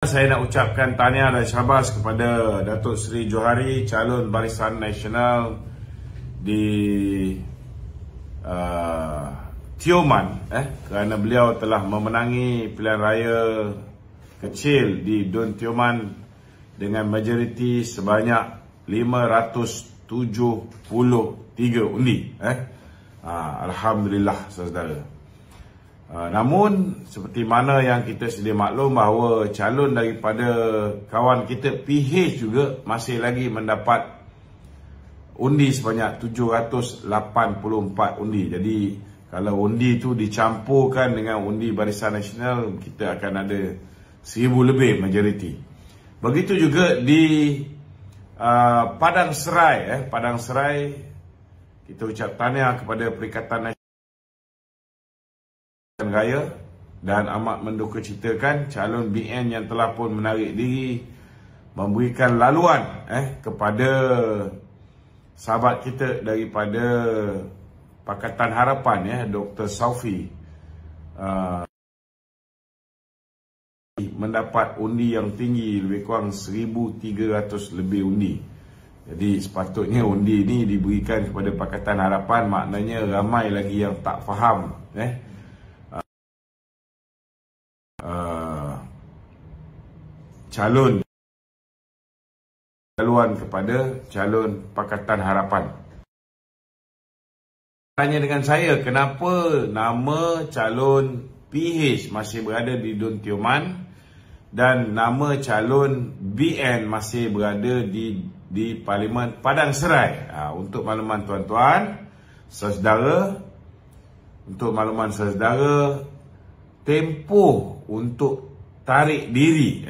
Saya nak ucapkan tahniah dan syabas kepada Datuk Seri Johari, calon Barisan Nasional di Tioman, kerana beliau telah memenangi pilihan raya kecil di Dun Tioman dengan majoriti sebanyak 573 undi. Alhamdulillah, saudara. Namun seperti mana yang kita sedia maklum bahawa calon daripada kawan kita PH juga masih lagi mendapat undi sebanyak 784 undi. Jadi kalau undi itu dicampurkan dengan undi Barisan Nasional, kita akan ada 1000 lebih majoriti. Begitu juga di Padang Serai. Padang Serai, kita ucap tahniah kepada Perikatan Nasional Raya dan amat mendukacitakan calon BN yang telah pun menarik diri memberikan laluan kepada sahabat kita daripada Pakatan Harapan, Dr. Saufi, mendapat undi yang tinggi, lebih kurang 1300 lebih undi. Jadi sepatutnya undi ini diberikan kepada Pakatan Harapan, maknanya ramai lagi yang tak faham calon kepada calon Pakatan Harapan. Tanya dengan saya, kenapa nama calon PH masih berada di Dun Tioman dan nama calon BN masih berada di Parlimen Padang Serai? Untuk makluman tuan-tuan, saudara, tempoh untuk tarik diri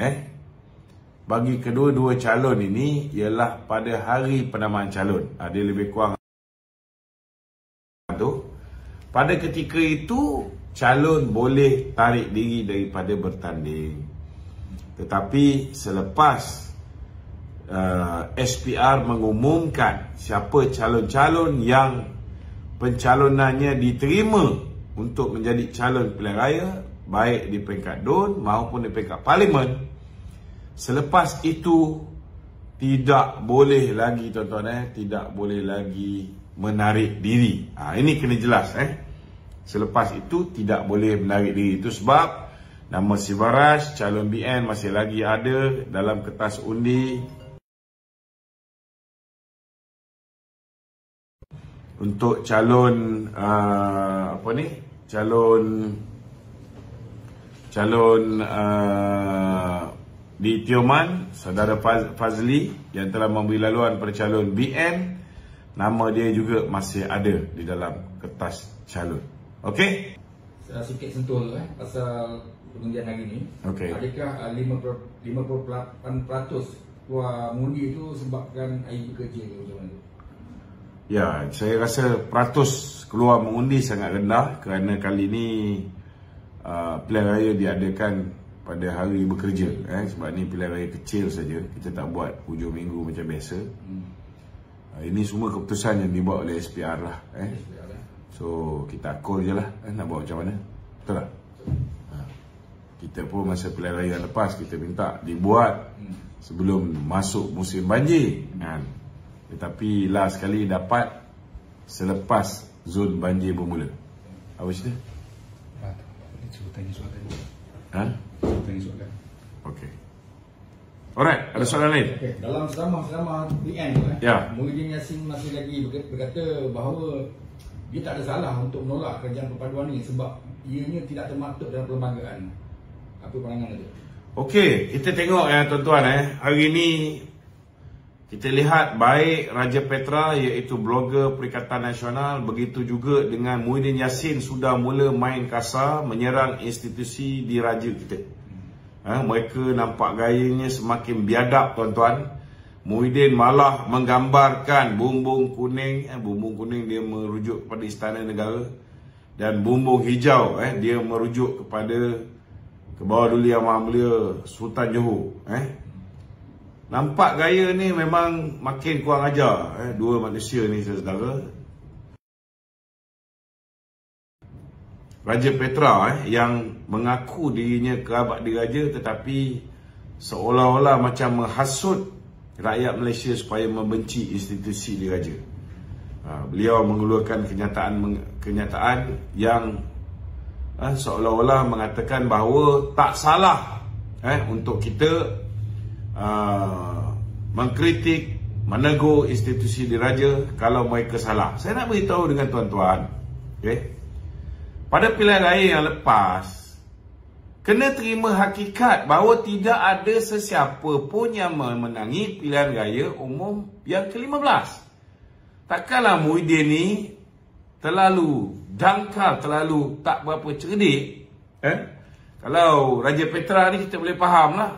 bagi kedua-dua calon ini ialah pada hari penamaan calon. Dia lebih kurang tu. Pada ketika itu calon boleh tarik diri daripada bertanding. Tetapi selepas SPR mengumumkan siapa calon-calon yang pencalonannya diterima untuk menjadi calon pilihan raya, baik di peringkat DUN maupun di peringkat Parlimen, selepas itu tidak boleh lagi, tuan-tuan, tidak boleh lagi menarik diri. Ini kena jelas. Selepas itu tidak boleh menarik diri. Itu sebab nama Sivaras, calon BN masih lagi ada dalam kertas undi. Untuk calon di Tioman, saudara Fazli yang telah memberi laluan pada calon BN, nama dia juga masih ada di dalam kertas calon. Okey? Saya sikit sentuh pasal pengundian hari ini. Okey. Adakah 58% keluar mengundi itu sebabkan air bekerja ke macam mana? Ya, saya rasa peratus keluar mengundi sangat rendah kerana kali ini pilihan raya diadakan pada hari bekerja. Sebab ni pilihan raya kecil saja, kita tak buat hujung minggu macam biasa. Ini semua keputusan yang dibuat oleh SPR lah. So kita akul je lah, nak buat macam mana. Betul tak? Kita pun masa pilihan raya yang lepas kita minta dibuat sebelum masuk musim banjir, tetapi last sekali dapat selepas zon banjir bermula. Apa cerita? Cuba tanya soalan. Cuba tanya soalan. Okey. Alright, ada soalan lain? Okay. Dalam selama BN tu, Muhyiddin Yassin masih lagi berkata bahawa dia tak ada salah untuk menolak kerajaan perpaduan ini sebab ianya tidak termaktub dalam perlembagaan. Apa pandangan itu? Okey, kita tengok tuan-tuan, hari ini kita lihat baik Raja Petra iaitu blogger Perikatan Nasional, begitu juga dengan Muhyiddin Yassin sudah mula main kasar menyerang institusi diraja kita. Mereka nampak gayanya semakin biadab, tuan-tuan. Muhyiddin malah menggambarkan bumbung kuning, bumbung kuning dia merujuk kepada Istana Negara, dan bumbung hijau dia merujuk kepada Kebawah Duli Yang Maha Mulia Sultan Johor. Nampak gaya ni memang makin kurang ajar dua manusia ni, saudara. Raja Petra yang mengaku dirinya kerabat diraja tetapi seolah-olah macam menghasut rakyat Malaysia supaya membenci institusi diraja. Beliau mengeluarkan kenyataan yang seolah-olah mengatakan bahawa tak salah untuk kita mengkritik, menegur institusi diraja kalau mereka salah. Saya nak beritahu dengan tuan-tuan, pada pilihan raya yang lepas, kena terima hakikat bahawa tidak ada sesiapa pun yang memenangi pilihan raya umum yang ke-15. Takkanlah Muhyiddin ni terlalu dangkal, terlalu tak berapa cerdik. Kalau Raja Petra ni kita boleh faham lah.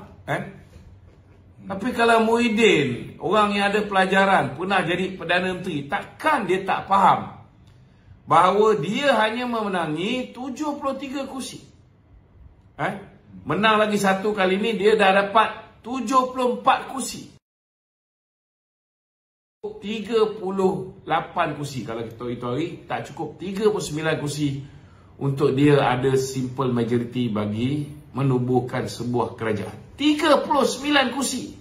Tapi kalau Muhyiddin, orang yang ada pelajaran, pernah jadi Perdana Menteri, takkan dia tak faham bahawa dia hanya memenangi 73 kursi. Menang lagi satu kali ni, dia dah dapat 74 kursi. 38 kursi. Kalau kita hitung hari, tak cukup 39 kursi untuk dia ada simple majority bagi menubuhkan sebuah kerajaan. 39 kursi.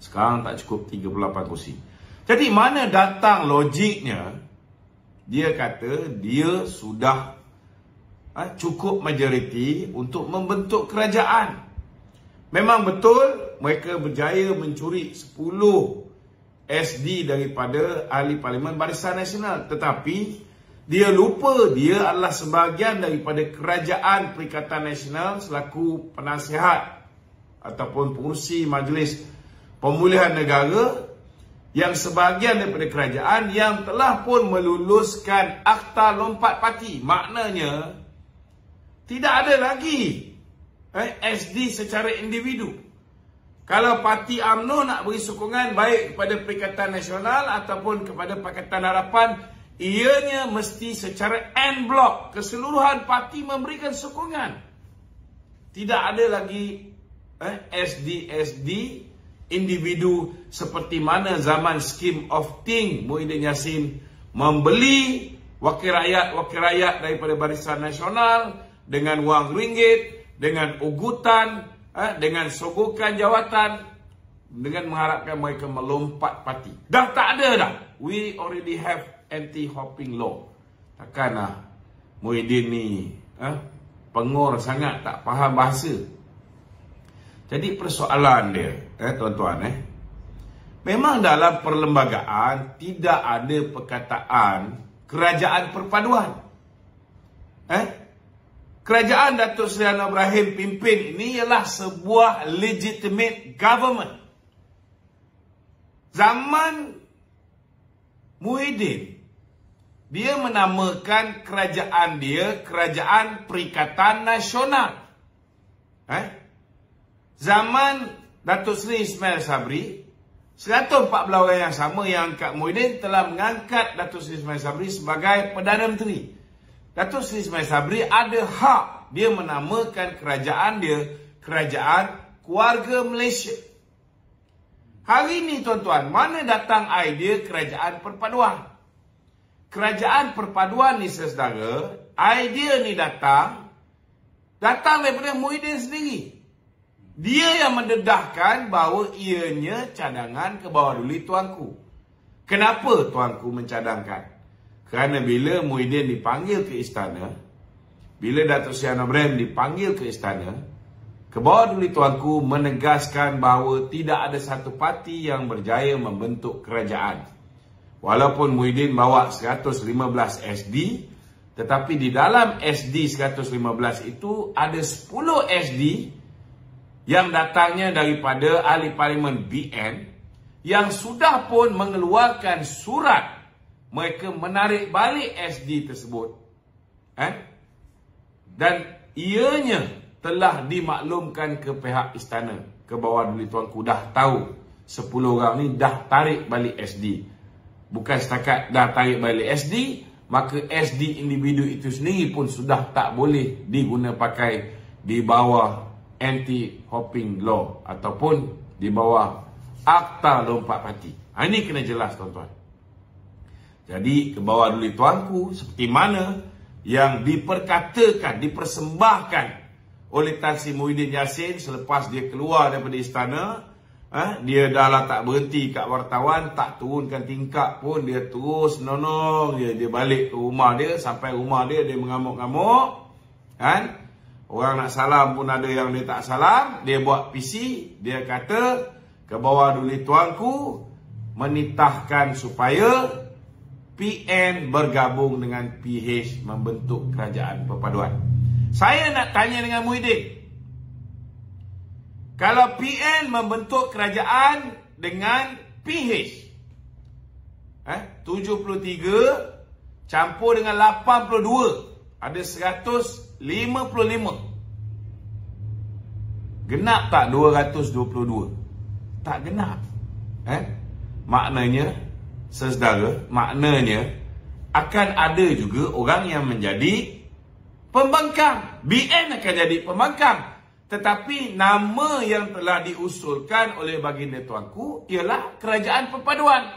Sekarang tak cukup 38 kursi. Jadi mana datang logiknya dia kata dia sudah cukup majoriti untuk membentuk kerajaan. Memang betul mereka berjaya mencuri 10 SD daripada ahli parlimen Barisan Nasional, tetapi dia lupa dia adalah sebahagian daripada Kerajaan Perikatan Nasional selaku penasihat ataupun pengurusi Majlis Pemulihan Negara, yang sebahagian daripada kerajaan yang telah pun meluluskan Akta Lompat Parti. Maknanya tidak ada lagi SD secara individu. Kalau parti UMNO nak beri sokongan baik kepada Perikatan Nasional ataupun kepada Pakatan Harapan, ianya mesti secara en blok keseluruhan parti memberikan sokongan. Tidak ada lagi SD individu seperti mana zaman scheme of Ting Muhyiddin Yassin membeli wakil rakyat daripada Barisan Nasional dengan wang ringgit, dengan ugutan, dengan sogokan jawatan, dengan mengharapkan mereka melompat parti. Dah tak ada dah. We already have anti-hopping law. Takkanlah Muhyiddin ni pengor sangat, tak faham bahasa. Jadi persoalan dia, tuan-tuan, memang dalam perlembagaan tidak ada perkataan kerajaan perpaduan. Kerajaan Datuk Seri Anwar Ibrahim pimpin ini ialah sebuah legitimate government. Zaman Muhyiddin, dia menamakan kerajaan dia Kerajaan Perikatan Nasional. Zaman Datuk Seri Ismail Sabri, 114 orang yang sama yang angkat Muhyiddin telah mengangkat Datuk Seri Ismail Sabri sebagai Perdana Menteri. Datuk Seri Ismail Sabri ada hak dia menamakan kerajaan dia Kerajaan Keluarga Malaysia. Hari ini tuan-tuan, mana datang idea kerajaan perpaduan? Kerajaan perpaduan ni saudara, idea ni datang daripada Muhyiddin sendiri. Dia yang mendedahkan bahawa ianya cadangan ke bawah dulu tuanku. Kenapa tuanku mencadangkan? Kerana bila Muhyiddin dipanggil ke istana, bila Datuk Seri Anwar Ibrahim dipanggil ke istana, ke bawah dulu tuanku menegaskan bahawa tidak ada satu parti yang berjaya membentuk kerajaan. Walaupun Muhyiddin bawa 115 SD, tetapi di dalam SD 115 itu ada 10 SD yang datangnya daripada ahli parlimen BN yang sudah pun mengeluarkan surat mereka menarik balik SD tersebut. Dan ianya telah dimaklumkan ke pihak istana. Ke bawah dulu tuanku dah tahu 10 orang ni dah tarik balik SD. Bukan setakat dah tarik balik SD, maka SD individu itu sendiri pun sudah tak boleh diguna pakai di bawah anti-hopping law ataupun di bawah Akta Lompat Parti. Ini kena jelas tuan-tuan. Jadi ke bawah dulu tuanku seperti mana yang diperkatakan, dipersembahkan oleh Tan Sri Muhyiddin Yassin selepas dia keluar daripada istana. Dia dah lah tak berhenti kat wartawan, tak turunkan tingkap pun, dia terus nonong dia balik ke rumah dia. Sampai rumah dia mengamuk-ngamuk, kan? Orang nak salam pun ada yang dia tak salam. Dia buat PC, dia kata ke bawah duli tuanku menitahkan supaya PN bergabung dengan PH membentuk kerajaan perpaduan. Saya nak tanya dengan Muhyiddin, kalau PN membentuk kerajaan dengan PH, 73 campur dengan 82, ada 155. Genap tak 222? Tak genap. Maknanya, saudara, maknanya akan ada juga orang yang menjadi pembangkang. BN akan jadi pembangkang. Tetapi nama yang telah diusulkan oleh baginda tuanku ialah kerajaan perpaduan.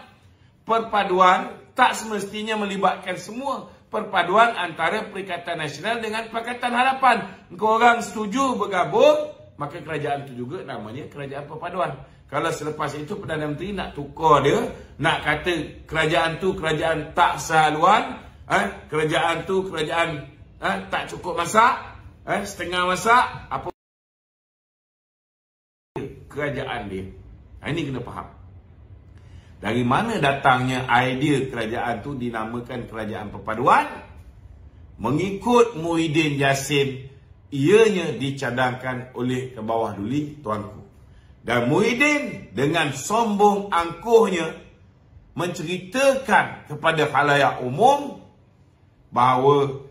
Perpaduan tak semestinya melibatkan semua. Perpaduan antara Perikatan Nasional dengan Pakatan Harapan. Engkau orang setuju bergabung, maka kerajaan itu juga namanya kerajaan perpaduan. Kalau selepas itu Perdana Menteri nak tukar dia, nak kata kerajaan tu kerajaan tak sehaluan, kerajaan tu kerajaan tak cukup masak, setengah masak, apa kerajaan dia. Ini kena faham. Dari mana datangnya idea kerajaan tu dinamakan kerajaan perpaduan? Mengikut Muhyiddin Yassin, ianya dicadangkan oleh ke bawah duli tuanku. Dan Muhyiddin dengan sombong angkuhnya menceritakan kepada khalayak umum bahawa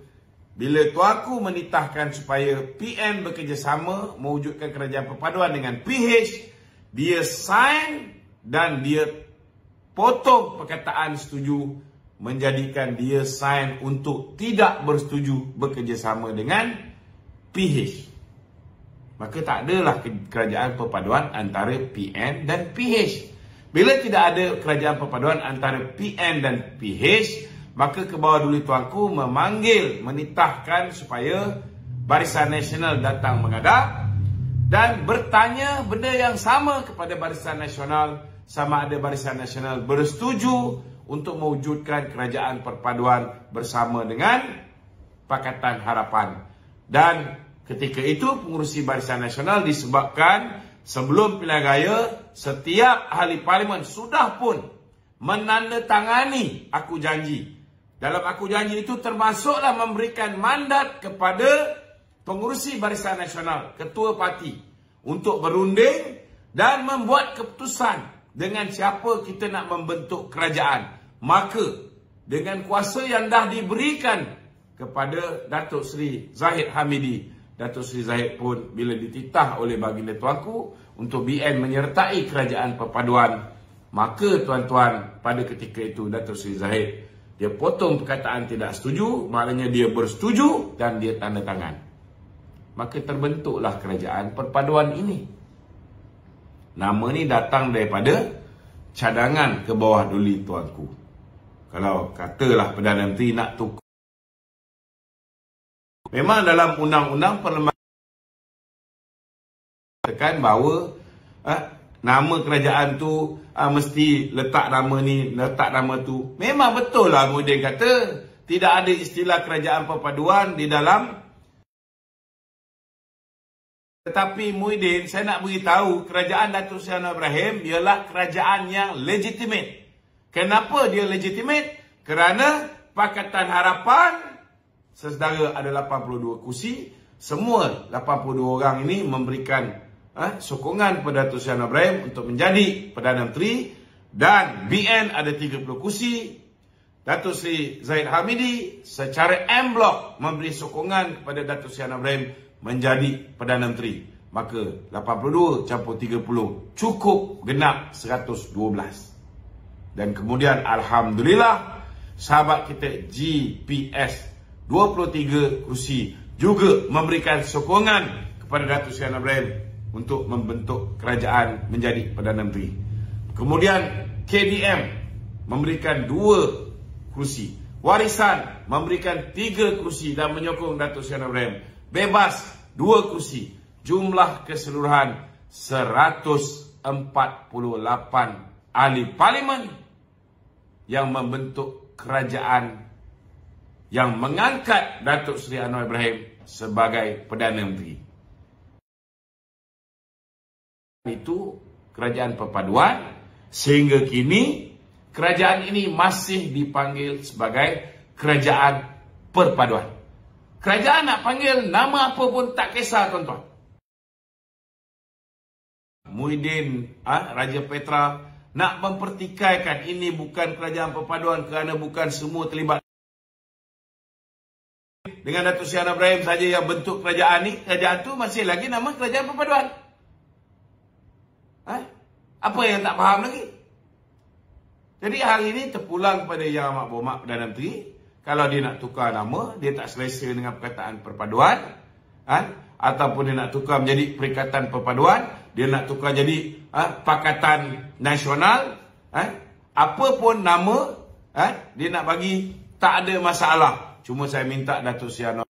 bila tuanku menitahkan supaya PN bekerjasama mewujudkan kerajaan perpaduan dengan PH, dia sign dan dia potong perkataan setuju, menjadikan dia sign untuk tidak bersetuju bekerjasama dengan PH. Maka tak adalah kerajaan perpaduan antara PN dan PH. Bila tidak ada kerajaan perpaduan antara PN dan PH, maka ke bawah duli tuanku memanggil, menitahkan supaya Barisan Nasional datang menghadap dan bertanya benda yang sama kepada Barisan Nasional, sama ada Barisan Nasional bersetuju untuk mewujudkan kerajaan perpaduan bersama dengan Pakatan Harapan. Dan ketika itu pengurusi Barisan Nasional disebabkan sebelum pilihan raya setiap ahli parlimen sudah pun menandatangani aku janji. Dalam aku janji itu termasuklah memberikan mandat kepada pengurusi Barisan Nasional, ketua parti, untuk berunding dan membuat keputusan dengan siapa kita nak membentuk kerajaan. Maka dengan kuasa yang dah diberikan kepada Datuk Seri Zahid Hamidi, Datuk Seri Zahid pun bila dititah oleh baginda tuanku untuk BN menyertai kerajaan perpaduan, maka tuan-tuan pada ketika itu Datuk Seri Zahid dia potong perkataan tidak setuju, maknanya dia bersetuju dan dia tanda tangan. Maka terbentuklah kerajaan perpaduan ini. Nama ni datang daripada cadangan ke bawah duli tuanku. Kalau katalah Perdana Menteri nak tukar, memang dalam undang-undang perlembagaan tekan bahawa nama kerajaan tu mesti letak nama ni, letak nama tu. Memang betul lah Muhyiddin kata tidak ada istilah kerajaan perpaduan di dalam. Tetapi Muhyiddin, saya nak beritahu kerajaan Datuk Seri Anwar Ibrahim ialah kerajaan yang legitimate. Kenapa dia legitimate? Kerana Pakatan Harapan sesedara ada 82 kursi. Semua 82 orang ini memberikan sokongan kepada Datuk Seri Anwar Ibrahim untuk menjadi Perdana Menteri. Dan BN ada 30 kursi. Datuk Seri Zahid Hamidi secara en blok memberi sokongan kepada Datuk Seri Anwar Ibrahim menjadi Perdana Menteri. Maka 82 campur 30 cukup genap 112. Dan kemudian Alhamdulillah sahabat kita GPS 23 kursi juga memberikan sokongan kepada Datuk Seri Anwar Ibrahim untuk membentuk kerajaan menjadi Perdana Menteri. Kemudian KDM memberikan 2 kursi. Warisan memberikan 3 kursi dan menyokong Datuk Seri Anwar Ibrahim. Bebas 2 kursi. Jumlah keseluruhan 148 ahli parlimen yang membentuk kerajaan yang mengangkat Datuk Seri Anwar Ibrahim sebagai Perdana Menteri. Itu kerajaan perpaduan, sehingga kini kerajaan ini masih dipanggil sebagai kerajaan perpaduan. Kerajaan nak panggil nama apa pun tak kisah, tuan-tuan. Muhyiddin Raja Petra nak mempertikaikan ini bukan kerajaan perpaduan kerana bukan semua terlibat. Dengan Datuk Seri Anwar Ibrahim saja yang bentuk kerajaan ni, kerajaan tu masih lagi nama kerajaan perpaduan. Apa yang tak faham lagi? Jadi hari ini terpulang kepada Yang Amat Berhormat Perdana Menteri. Kalau dia nak tukar nama, dia tak selesa dengan perkataan perpaduan, ataupun dia nak tukar menjadi Perikatan Perpaduan, dia nak tukar jadi Pakatan Nasional, apa pun nama dia nak bagi, tak ada masalah. Cuma saya minta Datuk Seri Anwar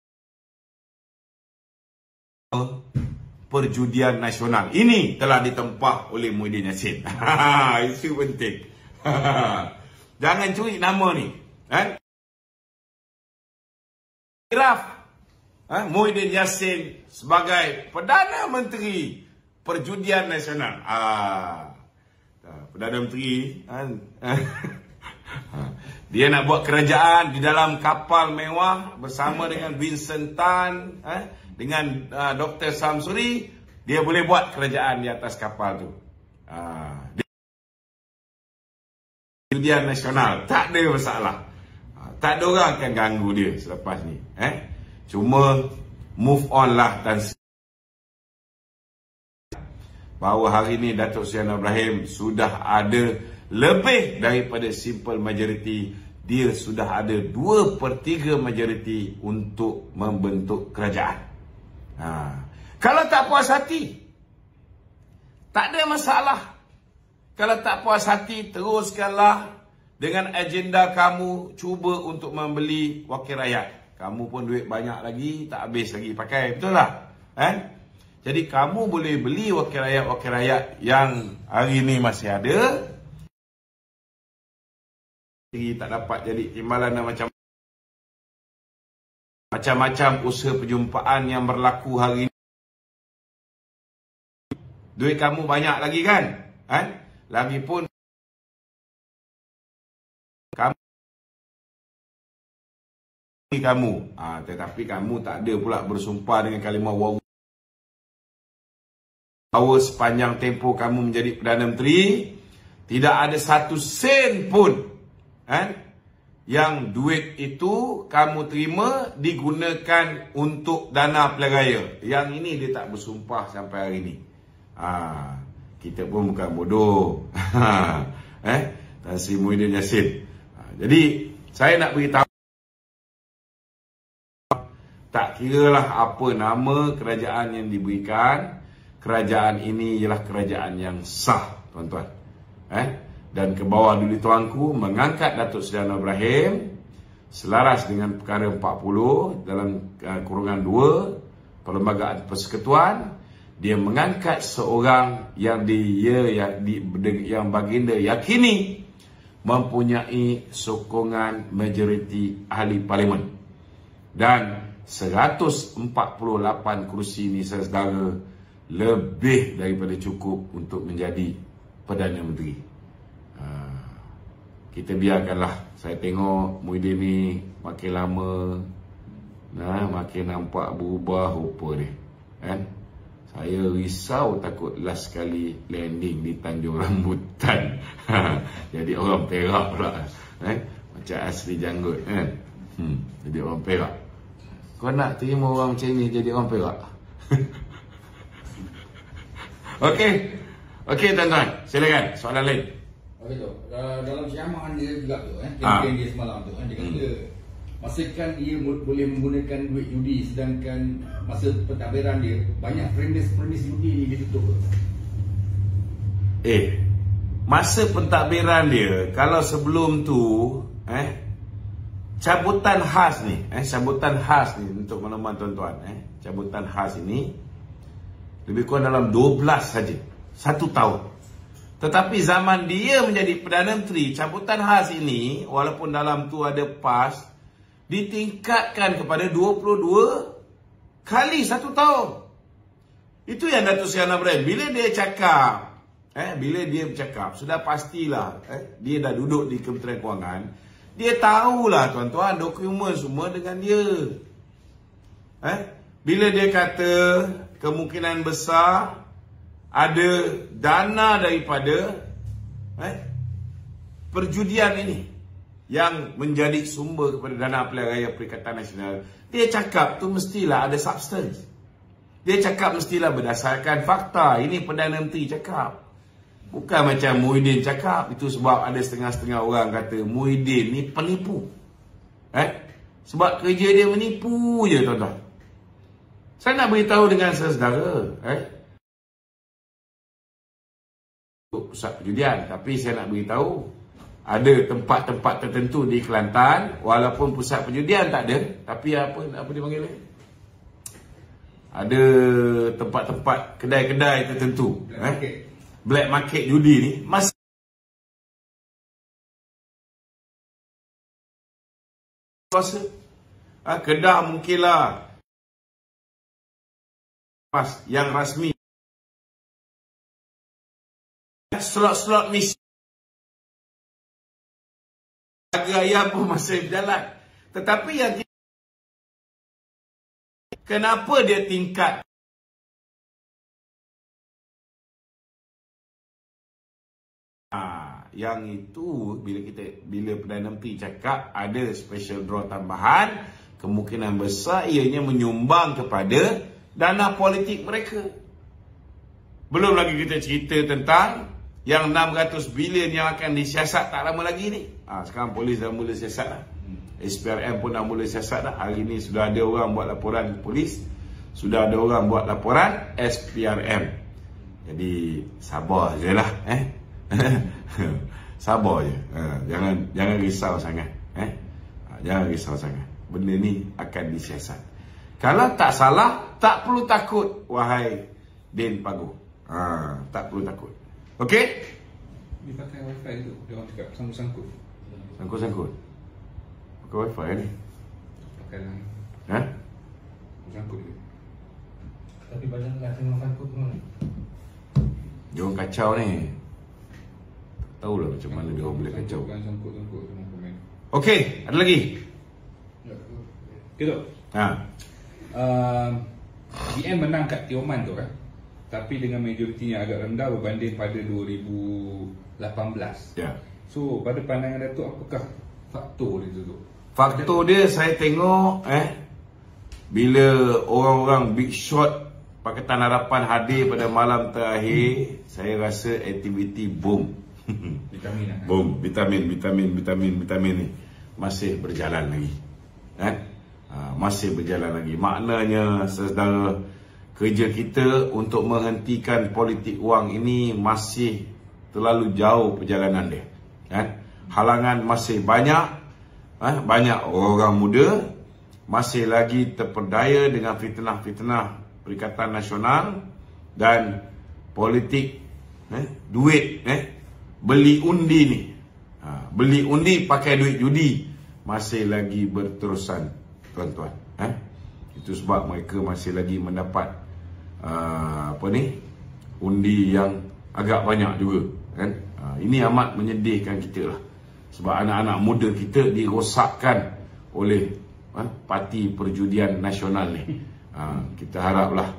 perjudian nasional ini telah ditempah oleh Muhyiddin Yassin. Isu penting. Jangan curi nama ni. Muhyiddin Yassin sebagai Perdana Menteri Perjudian Nasional. Perdana Menteri dia nak buat kerajaan di dalam kapal mewah bersama dengan Vincent Tan, dengan Dr. Samsuri. Dia boleh buat kerajaan di atas kapal tu. Perjudian nasional, tak ada masalah. Tak ada orang akan ganggu dia selepas ni. Cuma move on lah. Dan bahawa hari ni Datuk Seri Anwar Ibrahim sudah ada lebih daripada simple majority. Dia sudah ada 2/3 majority untuk membentuk kerajaan. Kalau tak puas hati, tak ada masalah. Kalau tak puas hati, teruskanlah dengan agenda kamu cuba untuk membeli wakil rakyat. Kamu pun duit banyak lagi, tak habis lagi pakai, betul tak? Jadi kamu boleh beli wakil rakyat yang hari ini masih ada. Tak dapat jadi timbalan dan macam-macam usaha perjumpaan yang berlaku hari ini. Duit kamu banyak lagi kan? Lagipun kamu tetapi kamu tak ada pula bersumpah dengan kalimah waw. Bahawa sepanjang tempoh kamu menjadi Perdana Menteri, tidak ada 1 sen pun yang duit itu kamu terima digunakan untuk dana pilihan raya. Yang ini dia tak bersumpah sampai hari ini. Kita pun bukan bodoh. Tan Sri Muhyiddin Yassin. Jadi saya nak beritahu, tak kiralah apa nama kerajaan yang diberikan, kerajaan ini ialah kerajaan yang sah, tuan-tuan. Dan ke bawah dulu tuanku mengangkat Datuk Seri Anwar Ibrahim selaras dengan perkara 40 dalam kurungan 2 Perlembagaan Persekutuan. Dia mengangkat seorang yang yang baginda yakini mempunyai sokongan majoriti ahli parlimen. Dan 148 kursi ini, saudara, lebih daripada cukup untuk menjadi Perdana Menteri. Kita biarkanlah. Saya tengok Muhyiddin ni makin lama makin nampak berubah rupa dia. Saya risau takut last kali landing di Tanjung Rambutan jadi orang Perak pula. Macam asli janggut jadi orang Perak. Kau nak terima orang macam ni jadi orang Perak? Okey tuan-tuan, silakan soalan lain. Okey tu, dalam syamahan dia juga tu kempen dia semalam tu dia kata masakan dia boleh menggunakan duit judi, sedangkan masa pentadbiran dia banyak premis judi ni ditutup. Masa pentadbiran dia, kalau sebelum tu cabutan khas ni, cabutan khas ni untuk makluman tuan-tuan, cabutan khas ini lebih kurang dalam 12 saja, 1 tahun. Tetapi zaman dia menjadi Perdana Menteri, cabutan khas ini walaupun dalam tu ada PAS, ditingkatkan kepada 22 kali 1 tahun. Itu yang Datuk Seri Anwar Ibrahim, bila dia cakap, bila dia bercakap, sudah pastilah dia dah duduk di Kementerian Kewangan. Dia tahulah tuan-tuan, dokumen semua dengan dia. Bila dia kata kemungkinan besar ada dana daripada perjudian ini yang menjadi sumber kepada dana pilihan raya Perikatan Nasional, dia cakap tu mestilah ada substance. Dia cakap mestilah berdasarkan fakta. Ini Perdana Menteri cakap. Bukan macam Muhyiddin cakap. Itu sebab ada setengah-setengah orang kata Muhyiddin ni penipu. Sebab kerja dia menipu je tuan-tuan. Saya nak beritahu dengan saudara, pusat perjudian, tapi saya nak beritahu ada tempat-tempat tertentu di Kelantan walaupun pusat perjudian tak ada, tapi apa dia panggil ni? Ada tempat-tempat kedai-kedai tertentu, black market judi ni masih kuasa. Kedah mungkinlah yang rasmi, slot-slot misi harga ayam pun masih berjalan. Tetapi yang kenapa dia tingkat? Yang itu bila Perdana Menteri cakap ada special draw tambahan, kemungkinan besar ianya menyumbang kepada dana politik mereka. Belum lagi kita cerita tentang yang 600 bilion yang akan disiasat tak lama lagi ni. Sekarang polis dah mula siasat dah. SPRM pun dah mula siasat dah. Hari ni sudah ada orang buat laporan polis, sudah ada orang buat laporan SPRM. Jadi sabar je lah. Sabar je. Jangan risau sangat. Jangan risau sangat. Benda ni akan disiasat. Kalau tak salah, tak perlu takut, wahai Din Paguh. Tak perlu takut. Okey? Dia pakai wifi tu, dia orang cakap sangkut-sangkut. Sangkut-sangkut? Pakai wifi ni? Pakai lah. Sangkut je. Tapi banyak nak tengok sangkut tu mana? Dia orang kacau ni. Tak tahulah macam mana dia orang boleh kacau. Sangkut-sangkut. Okey, ada lagi? Okay, Dok. BN menang kat Tioman tu kan, tapi dengan majoriti yang agak rendah berbanding pada 2018. Ya. So pada pandangan Datuk, apakah faktor dia tu? Faktor dia saya tengok bila orang-orang big shot Pakatan Harapan hadir pada malam terakhir, saya rasa aktiviti boom. Vitamin lah. Boom, vitamin ni masih berjalan lagi. Masih berjalan lagi. Maknanya saudara, kerja kita untuk menghentikan politik wang ini masih terlalu jauh perjalanan dia. Halangan masih banyak. Banyak orang muda masih lagi terperdaya dengan fitnah-fitnah Perikatan Nasional dan politik duit, beli undi ni, beli undi pakai duit judi masih lagi berterusan tuan-tuan. Itu sebab mereka masih lagi mendapat undi yang agak banyak juga kan. Ini amat menyedihkan kita lah, sebab anak-anak muda kita dirosakkan oleh parti perjudian nasional ni. Kita haraplah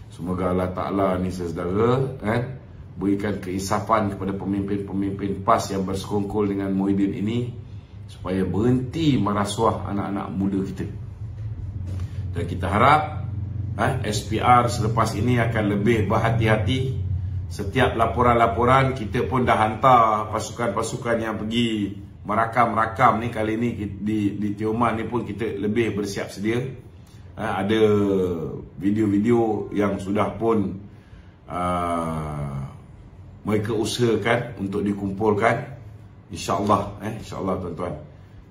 semoga Allah Ta'ala ni saudara berikan keinsafan kepada pemimpin-pemimpin PAS yang bersekongkol dengan Muhyiddin ini, supaya berhenti merasuah anak-anak muda kita. Dan kita harap SPR selepas ini akan lebih berhati-hati. Setiap laporan-laporan kita pun dah hantar pasukan-pasukan yang pergi merakam-rakam ni. Kali ni di Tioman ni pun kita lebih bersiap sedia. Ada video-video yang sudah pun mereka usahakan untuk dikumpulkan. InsyaAllah InsyaAllah tuan-tuan,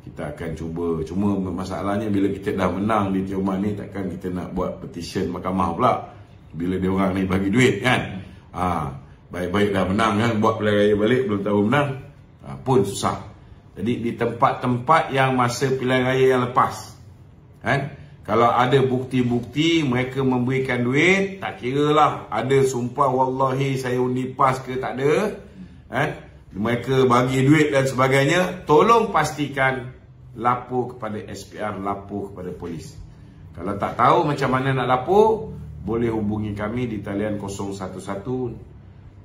kita akan cuba. Cuma masalahnya bila kita dah menang di Tioman ni, takkan kita nak buat petition mahkamah pula bila dia orang ni bagi duit kan. Baik-baik dah menang kan, buat pilihan raya balik belum tahu menang, pun susah. Jadi di tempat-tempat yang masa pilihan raya yang lepas kan, kalau ada bukti-bukti mereka memberikan duit, tak kira lah ada sumpah wallahi saya undi PAS ke tak ada kan, mereka bagi duit dan sebagainya, tolong pastikan lapor kepada SPR, lapor kepada polis. Kalau tak tahu macam mana nak lapor, boleh hubungi kami di talian 011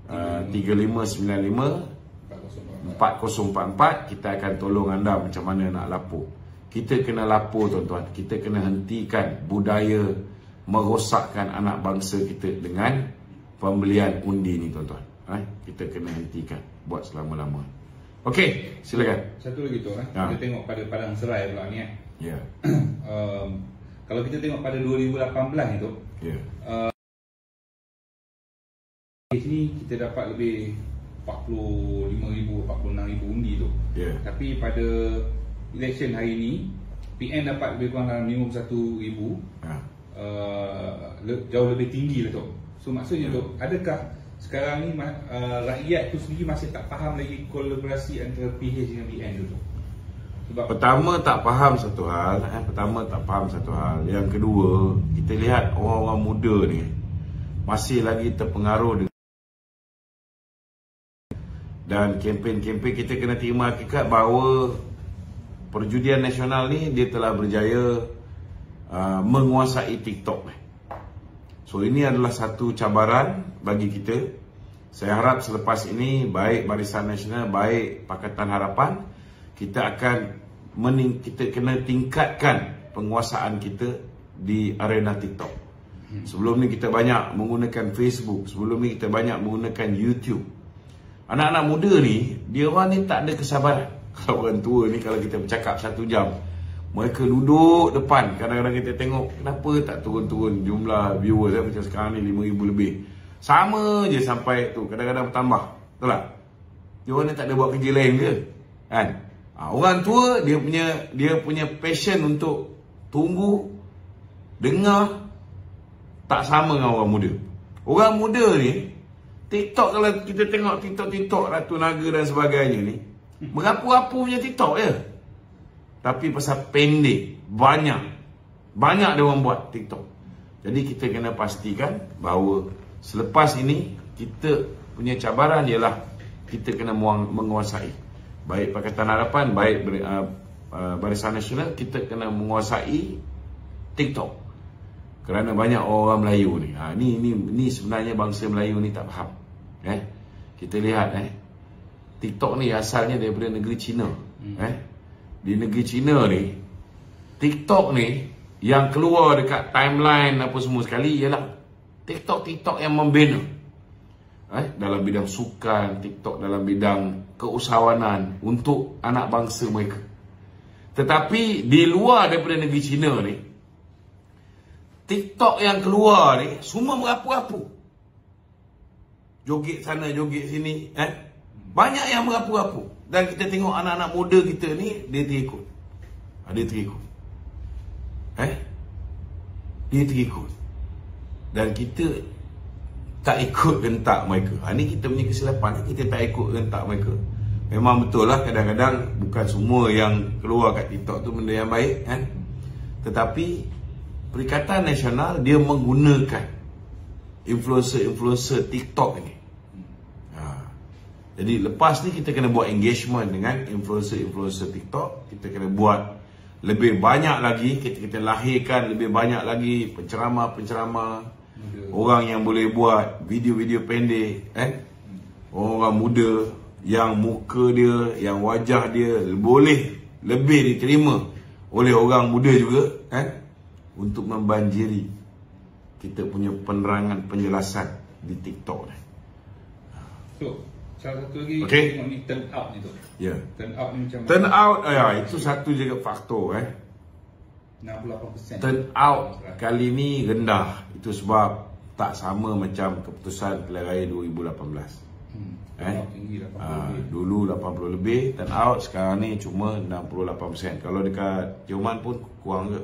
3595 4044. Kita akan tolong anda macam mana nak lapor. Kita kena lapor tuan-tuan. Kita kena hentikan budaya merosakkan anak bangsa kita dengan pembelian undi ni tuan-tuan. Kita kena hentikan buat selama-lama. Okey, silakan. Satu lagi tu kita tengok pada Padang Serai pula ni Ya. Kalau kita tengok pada 2018 itu, di sini kita dapat lebih 45,000 46,000 undi tu. Tapi pada election hari ni PN dapat lebih kurang dalam 51,000. Jauh lebih tinggi lah tu. So maksudnya tu, adakah sekarang ni rakyat tu sendiri masih tak faham lagi kolaborasi antara PH dengan PN tu? Sebab pertama tak faham satu hal, Yang kedua, kita lihat orang-orang muda ni masih lagi terpengaruh dengan, dan kempen-kempen kita kena terima hakikat bahawa perjudian nasional ni dia telah berjaya menguasai TikTok. So ini adalah satu cabaran bagi kita. Saya harap selepas ini, baik Barisan Nasional, baik Pakatan Harapan, kita kena tingkatkan penguasaan kita di arena TikTok. Sebelum ni kita banyak menggunakan Facebook, sebelum ni kita banyak menggunakan YouTube. Anak-anak muda ni, dia orang ni tak ada kesabaran. Kalau orang tua ni, kalau kita bercakap 1 jam, mereka duduk depan. Kadang-kadang kita tengok, kenapa tak turun-turun jumlah viewers macam sekarang ni 5,000 lebih. Sama je sampai tu, kadang-kadang bertambah. Betul tak? Dia orang ni tak ada buat kerja lain ke? Kan? Orang tua dia punya passion untuk tunggu, dengar, tak sama dengan orang muda. Orang muda ni, TikTok, kalau kita tengok TikTok Ratu Naga dan sebagainya ni, merapu-rapu punya TikTok je. Tapi pasal pendek, banyak dia orang buat TikTok. Jadi kita kena pastikan bahawa selepas ini kita punya cabaran ialah kita kena menguasai, baik Pakatan Harapan, baik Barisan Nasional, kita kena menguasai TikTok. Kerana banyak orang Melayu ni. Ni sebenarnya bangsa Melayu ni tak faham. Kita lihat TikTok ni asalnya daripada negeri China. Di negeri China ni, TikTok ni yang keluar dekat timeline apa semua sekali ialah TikTok yang membina. Dalam bidang sukan, TikTok dalam bidang keusahawanan untuk anak bangsa mereka. Tetapi di luar daripada negeri China ni, TikTok yang keluar ni semua merapu-rapu. Joget sana, joget sini, banyak yang merapu-rapu. Dan kita tengok anak-anak muda kita ni, dia terikut. Dia terikut. Dan kita tak ikut rentak mereka. Ini kita punya kesilapan. Kita tak ikut rentak mereka. Memang betul lah, kadang-kadang bukan semua yang keluar kat TikTok tu benda yang baik kan. Tetapi Perikatan Nasional dia menggunakan influencer TikTok ini. Jadi lepas ni kita kena buat engagement dengan influencer TikTok. Kita kena buat lebih banyak lagi. Kita lahirkan lebih banyak lagi penceramah orang yang boleh buat video-video pendek, orang muda yang muka dia, yang wajah dia boleh lebih diterima oleh orang muda juga, untuk membanjiri kita punya penerangan, penjelasan di TikTok ni. So, salah satu lagi tengok ni turn out ni tu. Turn out ni macam turn out, itu satu juga faktor 68%. Turn out kali ni rendah. Itu sebab tak sama macam keputusan pilihan raya 2018. Tinggi, dulu 80 lebih, turn out sekarang ni cuma 68%. Kalau dekat Tioman pun kurang ke?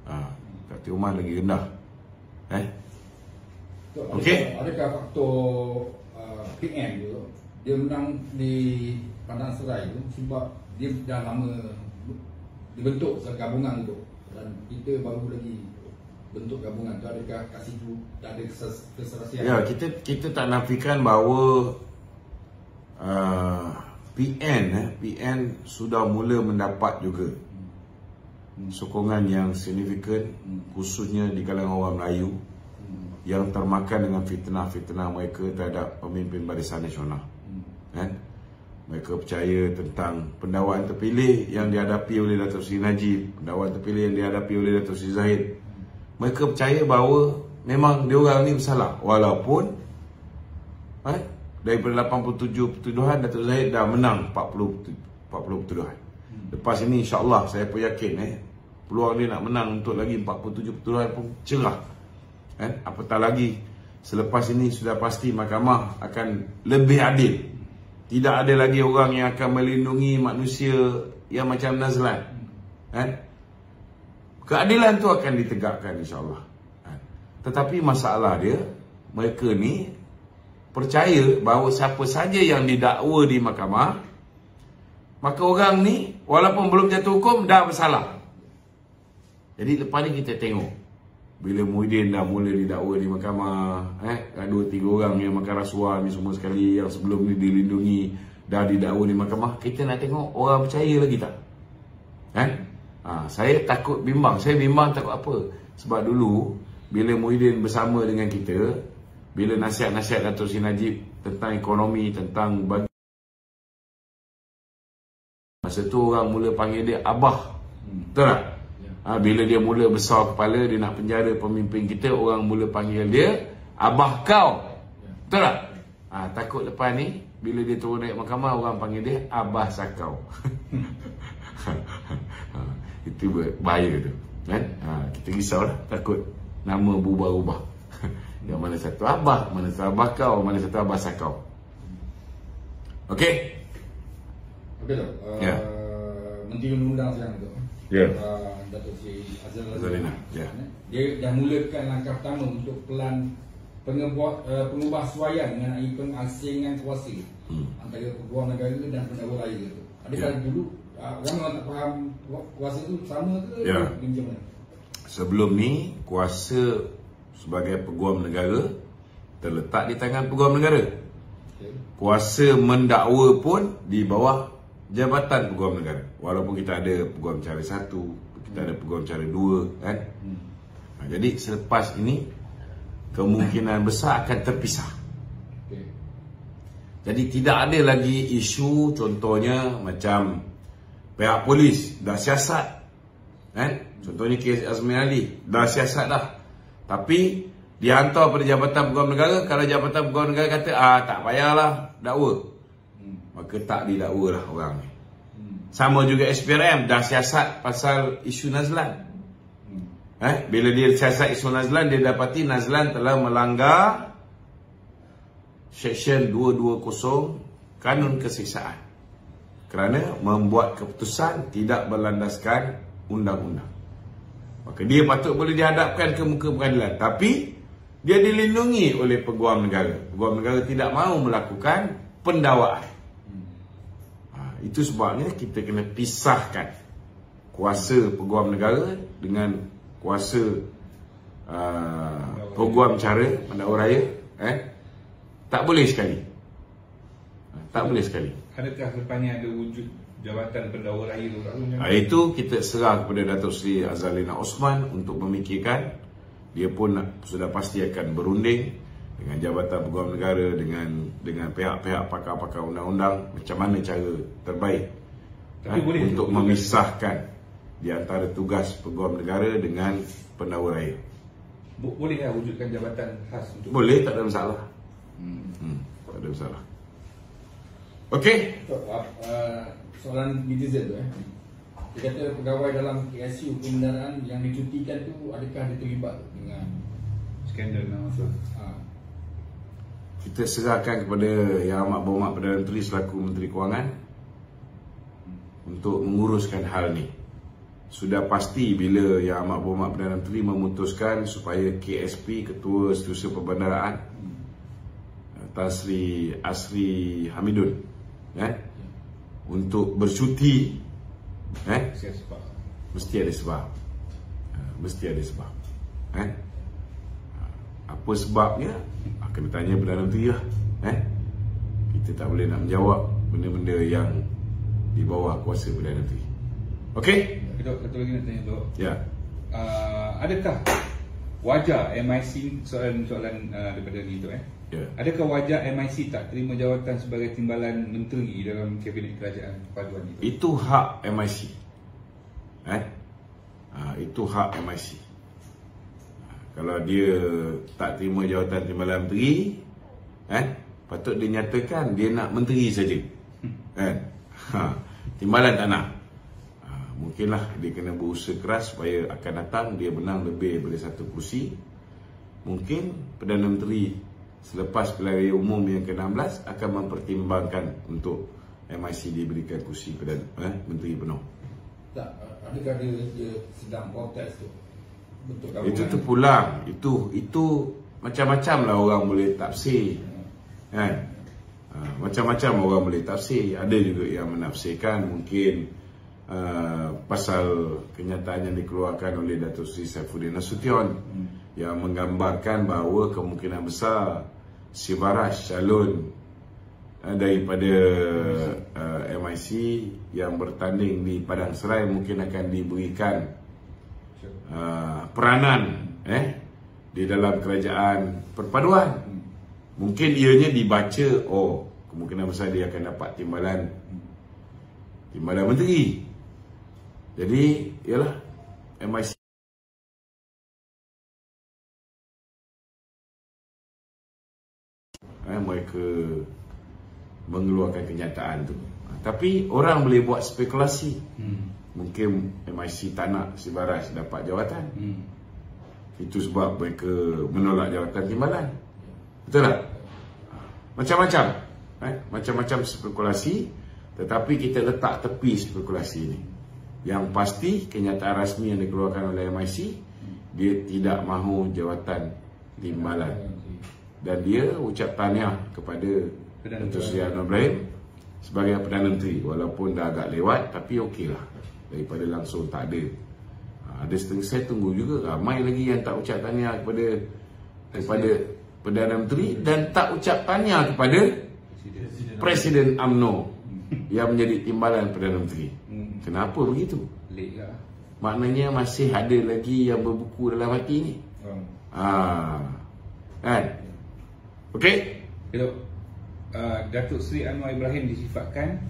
Dekat Tioman lagi rendah. Okey. Adakah faktor PN tu dia menang di Padang Serai tu sebab dia dah lama dibentuk gabungan tu dan kita baru lagi bentuk gabungan tu, adakah kat situ tak ada keserasian? Ya, kita tak nafikan bahawa PN sudah mula mendapat juga sokongan yang signifikan, khususnya di kalangan orang Melayu yang termakan dengan fitnah-fitnah mereka terhadap pemimpin Barisan Nasional. Mereka percaya tentang pendawaan terpilih yang dihadapi oleh Datuk Seri Najib, pendawaan terpilih yang dihadapi oleh Datuk Seri Zahid. Mereka percaya bahawa memang diorang ni bersalah, walaupun daripada 87 pertuduhan, Datuk Zahid dah menang 40 pertuduhan. Lepas ini insya-Allah saya pun yakin peluang dia nak menang untuk lagi 47 pertuduhan pun cerah. Apatah lagi selepas ini sudah pasti mahkamah akan lebih adil. Tidak ada lagi orang yang akan melindungi manusia yang macam Nazlan. Keadilan tu akan ditegakkan insya-Allah. Tetapi masalah dia, mereka ni percaya bahawa siapa saja yang didakwa di mahkamah, maka orang ni walaupun belum jatuh hukum dah bersalah. Jadi lepas ni kita tengok bila Muhyiddin dah mula didakwa di mahkamah, 2-3 orang yang makan rasuah ni semua sekali, yang sebelum ni dilindungi dah didakwa di mahkamah, kita nak tengok orang percaya lagi tak? Saya takut bimbang. Saya bimbang takut apa? Sebab dulu bila Muhyiddin bersama dengan kita, bila nasihat-nasihat Datuk Seri Najib tentang ekonomi, tentang bagi, masa tu orang mula panggil dia Abah. Betul tak? Bila dia mula besar kepala, dia nak penjara pemimpin kita, orang mula panggil dia Abah kau. Betul tak? Takut lepas ni bila dia turun naik mahkamah, orang panggil dia Abah Sakau. Itu bahaya tu kan? Kita risaulah, takut nama berubah-ubah. Yang mana satu Abah, mana satu Abah kau, mana satu Abah Sakau. Okey? Okey tu. Menteri Undang-Undang sekarang tu. Datuk Seri Azalina. Dia dah mulakan langkah pertama untuk pelan pengubahsuaian mengenai pengasingan kuasa antara peguam negara dan pendakwa raya tu. Adakah dulu orang tak faham kuasa tu sama ke? Macam mana? Sebelum ni kuasa sebagai peguam negara terletak di tangan peguam negara. Kuasa mendakwa pun di bawah jabatan peguam negara. Walaupun kita ada peguam cara 1, kita ada peguam cara 2 kan. Jadi selepas ini kemungkinan besar akan terpisah. Jadi tidak ada lagi isu contohnya macam pihak polis dah siasat kan. Contohnya kes Azmin Ali dah siasat dah. Tapi dihantar pada jabatan peguam negara, kalau jabatan peguam negara kata tak payahlah dakwa, maka tak didakwa lah orang ni. Sama juga SPRM dah siasat pasal isu Nazlan. Bila dia siasat isu Nazlan, dia dapati Nazlan telah melanggar Seksyen 220 Kanun Kesiksaan kerana membuat keputusan tidak berlandaskan undang-undang. Maka dia patut boleh dihadapkan ke muka pengadilan, tapi dia dilindungi oleh peguam negara. Peguam negara tidak mahu melakukan pendakwaan. Itu sebabnya kita kena pisahkan kuasa peguam negara dengan kuasa peguam cara pendakwa raya. Tak boleh sekali. Tak boleh sekali. Adakah lepas ni ada wujud jabatan pendakwa raya tu? Itu kita serah kepada Datuk Seri Azalina Osman untuk memikirkan. Dia pun sudah pasti akan berunding dengan jabatan peguam negara, dengan pihak-pihak pakar-pakar undang-undang, macam mana cara terbaik untuk memisahkan di antara tugas peguam negara dengan pendakwa raya. Bolehkah wujudkan jabatan khas untuk? Boleh, tak ada masalah. Tak ada masalah. Okey. Soalan netizen tu dia kata pegawai dalam KSU pengendaraan yang dicutikan tu adakah dia terlibat dengan skandal nama tu? kita serahkan kepada Yang Amat Berhormat Perdana Menteri selaku Menteri Kewangan untuk menguruskan hal ni. Sudah pasti bila Yang Amat Berhormat Perdana Menteri memutuskan supaya KSP, Ketua Setiausaha Perbandaraan, Tan Sri Asri Hamidun, untuk bercuti, mesti ada sebab. Mesti ada sebab. Apa sebabnya? Kena tanya Perdana Menteri lah. Kita tak boleh nak menjawab benda-benda yang di bawah kuasa Perdana Menteri. Okey? Satu lagi nak tanya, Dok. Ya. Adakah wajar MIC, soalan daripada ni tu, Ya. adakah wajar MIC tak terima jawatan sebagai timbalan menteri dalam Kabinet Kerajaan Perpaduan itu? Itu hak MIC. Itu hak MIC. Kalau dia tak terima jawatan timbalan menteri, patut dia nyatakan dia nak menteri saja. Timbalan tak nak. Mungkinlah dia kena berusaha keras supaya akan datang dia menang lebih daripada satu kursi. Mungkin Perdana Menteri selepas pilihan raya umum yang ke-16 akan mempertimbangkan untuk MIC diberikan kursi menteri penuh. Tak, adakah dia sedang protes tu? Betul itu terpulang. Itu macam-macam lah orang boleh tafsir. Macam-macam orang boleh tafsir. Ada juga yang menafsirkan mungkin pasal kenyataan yang dikeluarkan oleh Datuk Seri Saifuddin Nasution yang menggambarkan bahawa kemungkinan besar Sibaraj calon daripada MIC yang bertanding di Padang Serai mungkin akan diberikan peranan di dalam kerajaan perpaduan. Mungkin ianya dibaca, kemungkinan besar dia akan dapat timbalan menteri. Jadi ialah MIC mereka mengeluarkan kenyataan tu. Tapi orang boleh buat spekulasi. Mungkin MIC tak nak Sibaraj dapat jawatan. Itu sebab mereka menolak jawatan timbalan. Betul tak? Macam-macam. Macam-macam spekulasi. Tetapi kita letak tepi spekulasi ini. Yang pasti kenyataan rasmi yang dikeluarkan oleh MIC, dia tidak mahu jawatan timbalan. Dan dia ucap tahniah kepada Datuk Seri Anwar Ibrahim sebagai Perdana Menteri. Walaupun dah agak lewat, tapi okeylah. Daripada langsung tak ada. Ada setengah, saya tunggu juga ramai lagi yang tak ucap tahniah kepada Perdana Menteri dan tak ucap tahniah kepada Presiden UMNO yang menjadi timbalan Perdana Menteri. Kenapa begitu? Maknanya masih ada lagi yang berbuku dalam hati ni. Kan? Okey? Datuk Seri Anwar Ibrahim disifatkan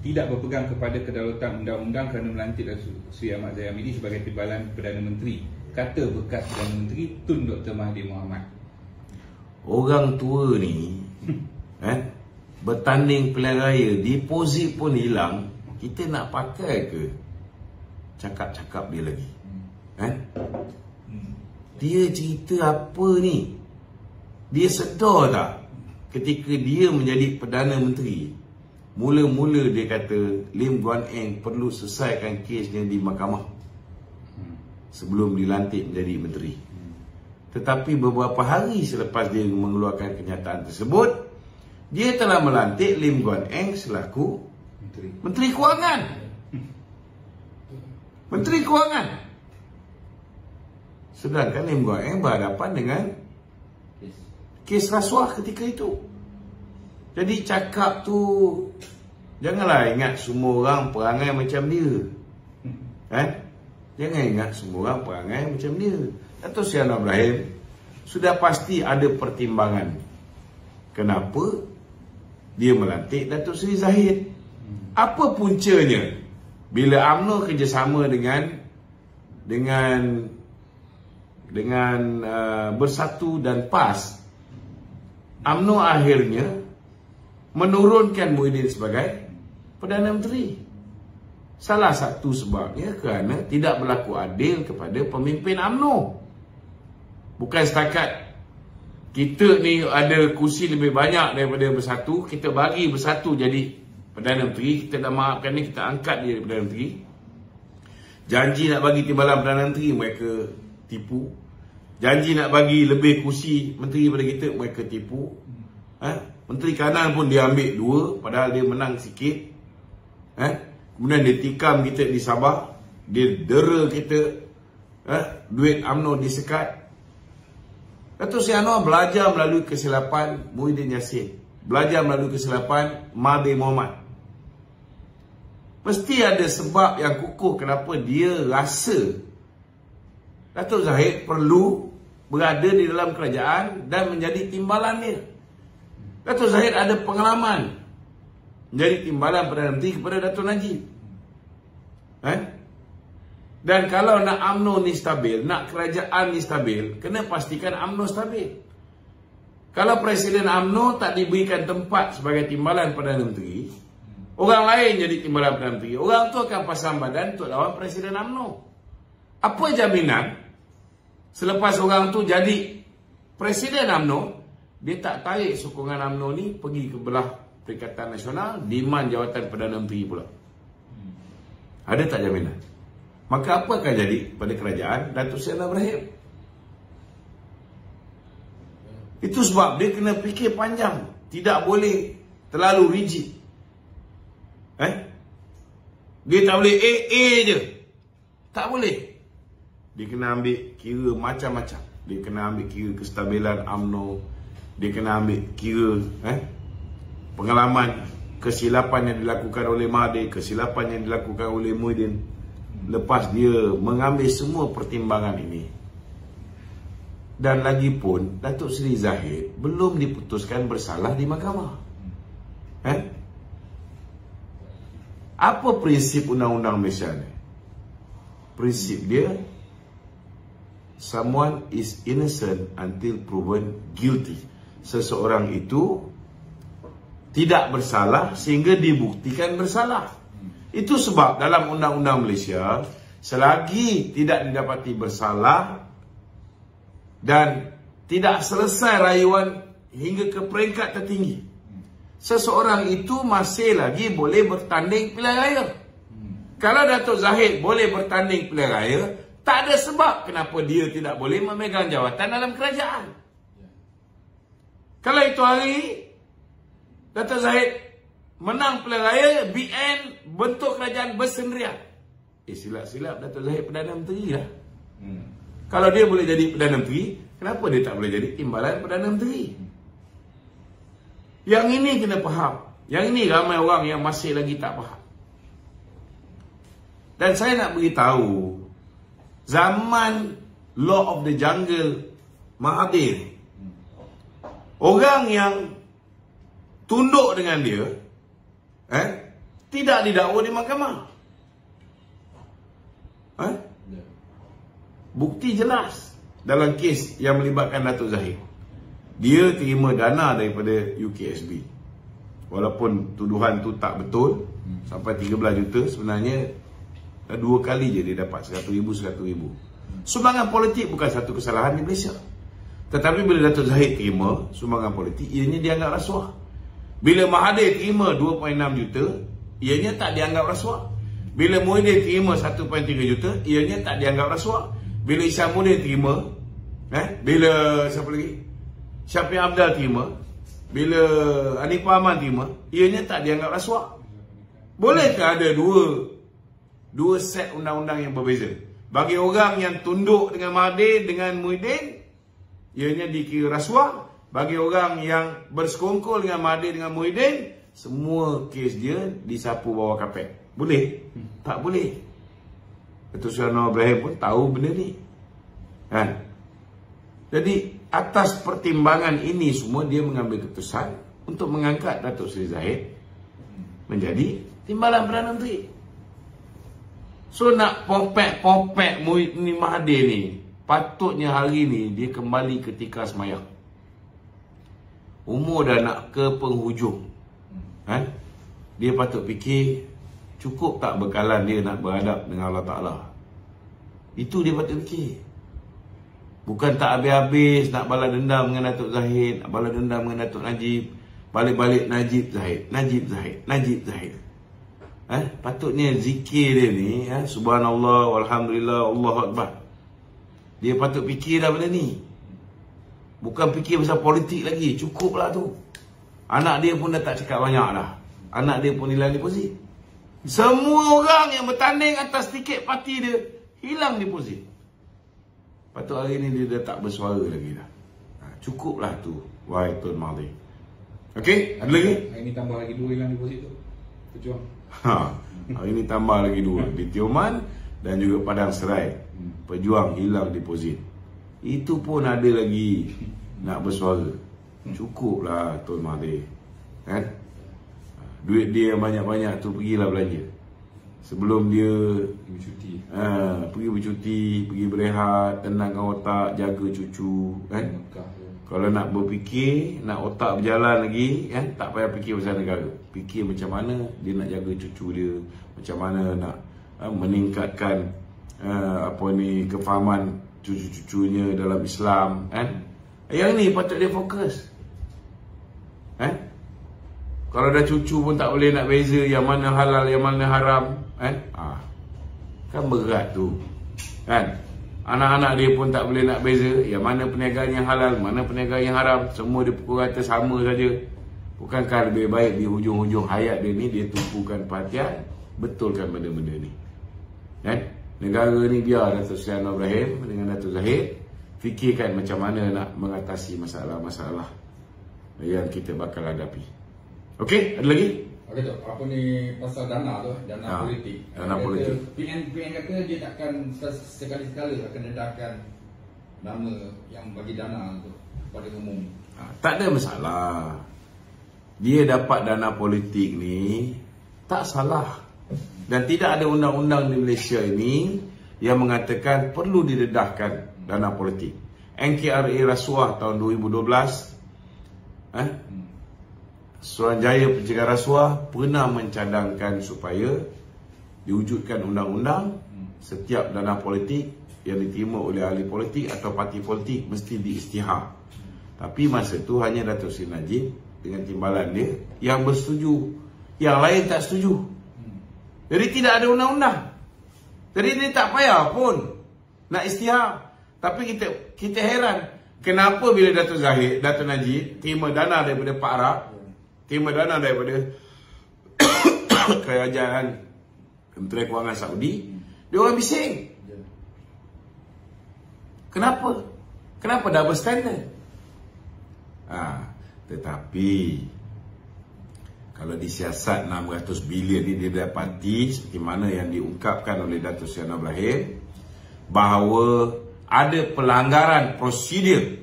tidak berpegang kepada kedaulatan undang-undang kerana melantik Datuk Seri Ahmad Zahid Hamidi sebagai timbalan Perdana Menteri. Kata bekas Perdana Menteri Tun Dr. Mahathir Mohamad. Orang tua ni bertanding pilihan raya, deposit pun hilang. Kita nak pakai ke cakap-cakap dia lagi? Dia cerita apa ni? Dia sedar tak ketika dia menjadi Perdana Menteri, mula-mula dia kata Lim Guan Eng perlu selesaikan kesnya di mahkamah sebelum dilantik menjadi menteri. Tetapi beberapa hari selepas dia mengeluarkan kenyataan tersebut, dia telah melantik Lim Guan Eng selaku Menteri Kewangan. Menteri Kewangan. Sedangkan Lim Guan Eng berhadapan dengan kes rasuah ketika itu. Jadi cakap tu, janganlah ingat semua orang perangai macam dia. Jangan ingat semua orang perangai macam dia. Datuk Seri Anwar Ibrahim sudah pasti ada pertimbangan kenapa dia melantik Datuk Seri Zahid. Apa puncanya bila UMNO kerjasama dengan Bersatu dan PAS, UMNO akhirnya menurunkan Muhyiddin sebagai Perdana Menteri. Salah satu sebabnya kerana tidak berlaku adil kepada pemimpin UMNO. Bukan setakat kita ni ada kursi lebih banyak daripada Bersatu, kita bagi Bersatu jadi Perdana Menteri, kita dah maafkan ni, kita angkat dia Perdana Menteri. Janji nak bagi timbalan Perdana Menteri, mereka tipu. Janji nak bagi lebih kursi menteri pada kita, mereka tipu. Menteri Kanan pun dia ambil 2, padahal dia menang sikit. Kemudian dia tikam kita di Sabah, dia dera kita, duit UMNO disekat. Datuk Seri Anwar belajar melalui kesilapan Muhyiddin Yassin, belajar melalui kesilapan Mahathir Mohamad. Mesti ada sebab yang kukuh kenapa dia rasa Datuk Zahid perlu berada di dalam kerajaan dan menjadi timbalan dia. Datuk Zahid ada pengalaman menjadi timbalan Perdana Menteri kepada Datuk Najib. Dan kalau nak UMNO ni stabil, nak kerajaan ni stabil, kena pastikan UMNO stabil. Kalau Presiden UMNO tak diberikan tempat sebagai timbalan Perdana Menteri, orang lain jadi timbalan Perdana Menteri, orang tu akan pasang badan untuk lawan Presiden UMNO. Apa jaminan selepas orang tu jadi Presiden UMNO, dia tak tarik sokongan UMNO ni pergi ke belah Perikatan Nasional, demand jawatan Perdana Menteri pula? Ada tak jaminan? Maka apa akan jadi pada kerajaan Datuk Seri Anwar Ibrahim? Itu sebab dia kena fikir panjang, tidak boleh terlalu rigid. Dia tak boleh A je, tak boleh. Dia kena ambil kira macam-macam. Dia kena ambil kira kestabilan UMNO, dia kena ambil kira pengalaman, kesilapan yang dilakukan oleh Mahathir, kesilapan yang dilakukan oleh Muhyiddin. Lepas dia mengambil semua pertimbangan ini, dan lagi pun Datuk Seri Zahid belum diputuskan bersalah di mahkamah. Apa prinsip undang-undang Malaysia ni? Prinsip dia, someone is innocent until proven guilty. Seseorang itu tidak bersalah sehingga dibuktikan bersalah. Itu sebab dalam undang-undang Malaysia, selagi tidak didapati bersalah dan tidak selesai rayuan hingga ke peringkat tertinggi, seseorang itu masih lagi boleh bertanding pilihan raya. Kalau Datuk Zahid boleh bertanding pilihan raya, tak ada sebab kenapa dia tidak boleh memegang jawatan dalam kerajaan. Kalau itu hari Datuk Zahid menang pilihan raya, BN bentuk kerajaan bersendirian, silap-silap Datuk Zahid Perdana Menteri lah. Kalau dia boleh jadi Perdana Menteri, kenapa dia tak boleh jadi timbalan Perdana Menteri? Yang ini kena faham. Yang ini ramai orang yang masih lagi tak faham. Dan saya nak beritahu, zaman Law of the Jungle Mahathir, orang yang tunduk dengan dia tidak didakwa di mahkamah. Bukti jelas dalam kes yang melibatkan Datuk Zahid. Dia terima dana daripada UKSB. Walaupun tuduhan tu tak betul, sampai 13 juta, sebenarnya 2 kali je dia dapat 100,000. Sumbangan politik bukan satu kesalahan di Malaysia. Tetapi bila Datuk Zahid terima sumbangan politik, ianya dianggap rasuah. Bila Mahathir terima 2.6 juta, ianya tak dianggap rasuah. Bila Muhyiddin terima 1.3 juta, ianya tak dianggap rasuah. Bila Isyamuddin terima, bila siapa lagi? Syafiq Abdal terima, bila Anifah Aman terima, ianya tak dianggap rasuah. Bolehkah ada dua set undang-undang yang berbeza? Bagi orang yang tunduk dengan Mahathir, dengan Muhyiddin, ianya dikira rasuah. Bagi orang yang bersekongkol dengan Mahathir, dengan Muhyiddin, semua kes dia disapu bawah kapet. Boleh? Tak boleh. Datuk Seri Anwar Ibrahim pun tahu benda ni. Jadi atas pertimbangan ini semua, dia mengambil keputusan untuk mengangkat Datuk Seri Zahid menjadi timbalan Perdana Menteri. So nak popek ni Mahathir ni, patutnya hari ni dia kembali ketika semayang. Umur dah nak ke penghujung. Dia patut fikir, cukup tak bekalan dia nak berhadap dengan Allah Ta'ala. Itu dia patut fikir. Bukan tak habis-habis nak balas dendam dengan Datuk Zahid, nak balas dendam dengan Datuk Najib. Balik-balik Najib Zahid, Najib Zahid, Najib Zahid. Patutnya zikir dia ni, subhanallah, walhamdulillah, Allahu Akbar. Dia patut fikir dah benda ni. Bukan fikir pasal politik lagi, cukuplah tu. Anak dia pun dah tak cakap banyak dah. Anak dia pun hilang deposit. Semua orang yang bertanding atas tiket parti dia hilang deposit. Patut hari ni dia dah tak bersuara lagi dah. Cukuplah tu, wahai Tun Mahathir. Okey, ada lagi? Hari ni tambah lagi 2 hilang deposit tu. Pejuang. Hari ni tambah lagi 2 di Tioman dan juga Padang Serai. Pejuang hilang deposit. Itu pun ada lagi nak bersuara. Cukuplah Tun Mahathir. Kan? Duit dia yang banyak-banyak tu pergilah belanja. Sebelum dia bercuti. Pergi bercuti, pergi berehat, tenangkan otak, jaga cucu, kan? Kalau nak berfikir, nak otak berjalan lagi, kan? Tak payah fikir pasal negara. Fikir macam mana dia nak jaga cucu dia, macam mana nak meningkatkan kefahaman cucu-cucunya dalam Islam, kan? Yang ni patut dia fokus. Kalau dah cucu pun tak boleh nak beza yang mana halal, yang mana haram, kan berat tu, kan? Anak-anak dia pun tak boleh nak beza yang mana perniagaan yang halal, mana perniagaan yang haram. Semua dia pukul rata sama saja. Bukankah lebih baik di hujung-hujung hayat dia ni dia tumpukan perhatian, betulkan benda-benda ni, kan? Negara ni biar Datuk Seri Anwar Ibrahim dengan Datuk Zahid fikirkan macam mana nak mengatasi masalah-masalah yang kita bakal hadapi. Okey, ada lagi? Okey tu, apa ni pasal dana tu, dana politik. Dana politik. PN kata dia takkan sekali-sekala akan dedahkan nama yang bagi dana tu pada umum. Tak ada masalah. Dia dapat dana politik ni tak salah. Dan tidak ada undang-undang di Malaysia ini yang mengatakan perlu didedahkan dana politik. NKRA rasuah tahun 2012 Suruhanjaya Pencegahan Rasuah pernah mencadangkan supaya diwujudkan undang-undang setiap dana politik yang diterima oleh ahli politik atau parti politik mesti diisytihar. Tapi masa tu hanya Datuk Seri Najib dengan timbalan dia yang bersetuju, yang lain tak setuju. Jadi tidak ada undang-undang. Jadi dia tak payah pun nak isytihar. Tapi kita heran kenapa bila Datuk Zahid, Datuk Najib terima dana daripada Pak Arab, terima dana daripada kerajaan Menteri Kewangan Saudi, dia orang bising. Kenapa? Kenapa double standard? Tetapi kalau disiasat 600 bilion ni dia dapati seperti mana yang diungkapkan oleh Datuk Seri Anwar Ibrahim, bahawa ada pelanggaran prosedur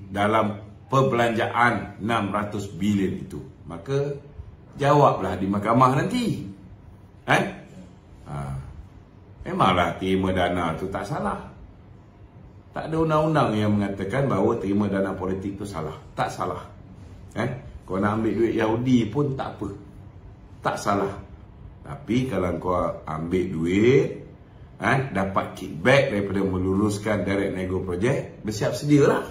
dalam perbelanjaan 600 bilion itu, maka jawablah di mahkamah nanti. Memanglah terima dana tu tak salah. Tak ada undang-undang yang mengatakan bahawa terima dana politik tu salah. Tak salah. Kau nak ambil duit Yahudi pun tak apa, tak salah. Tapi kalau kau ambil duit dapat kickback daripada meluruskan direct nego projek, bersiap sedialah.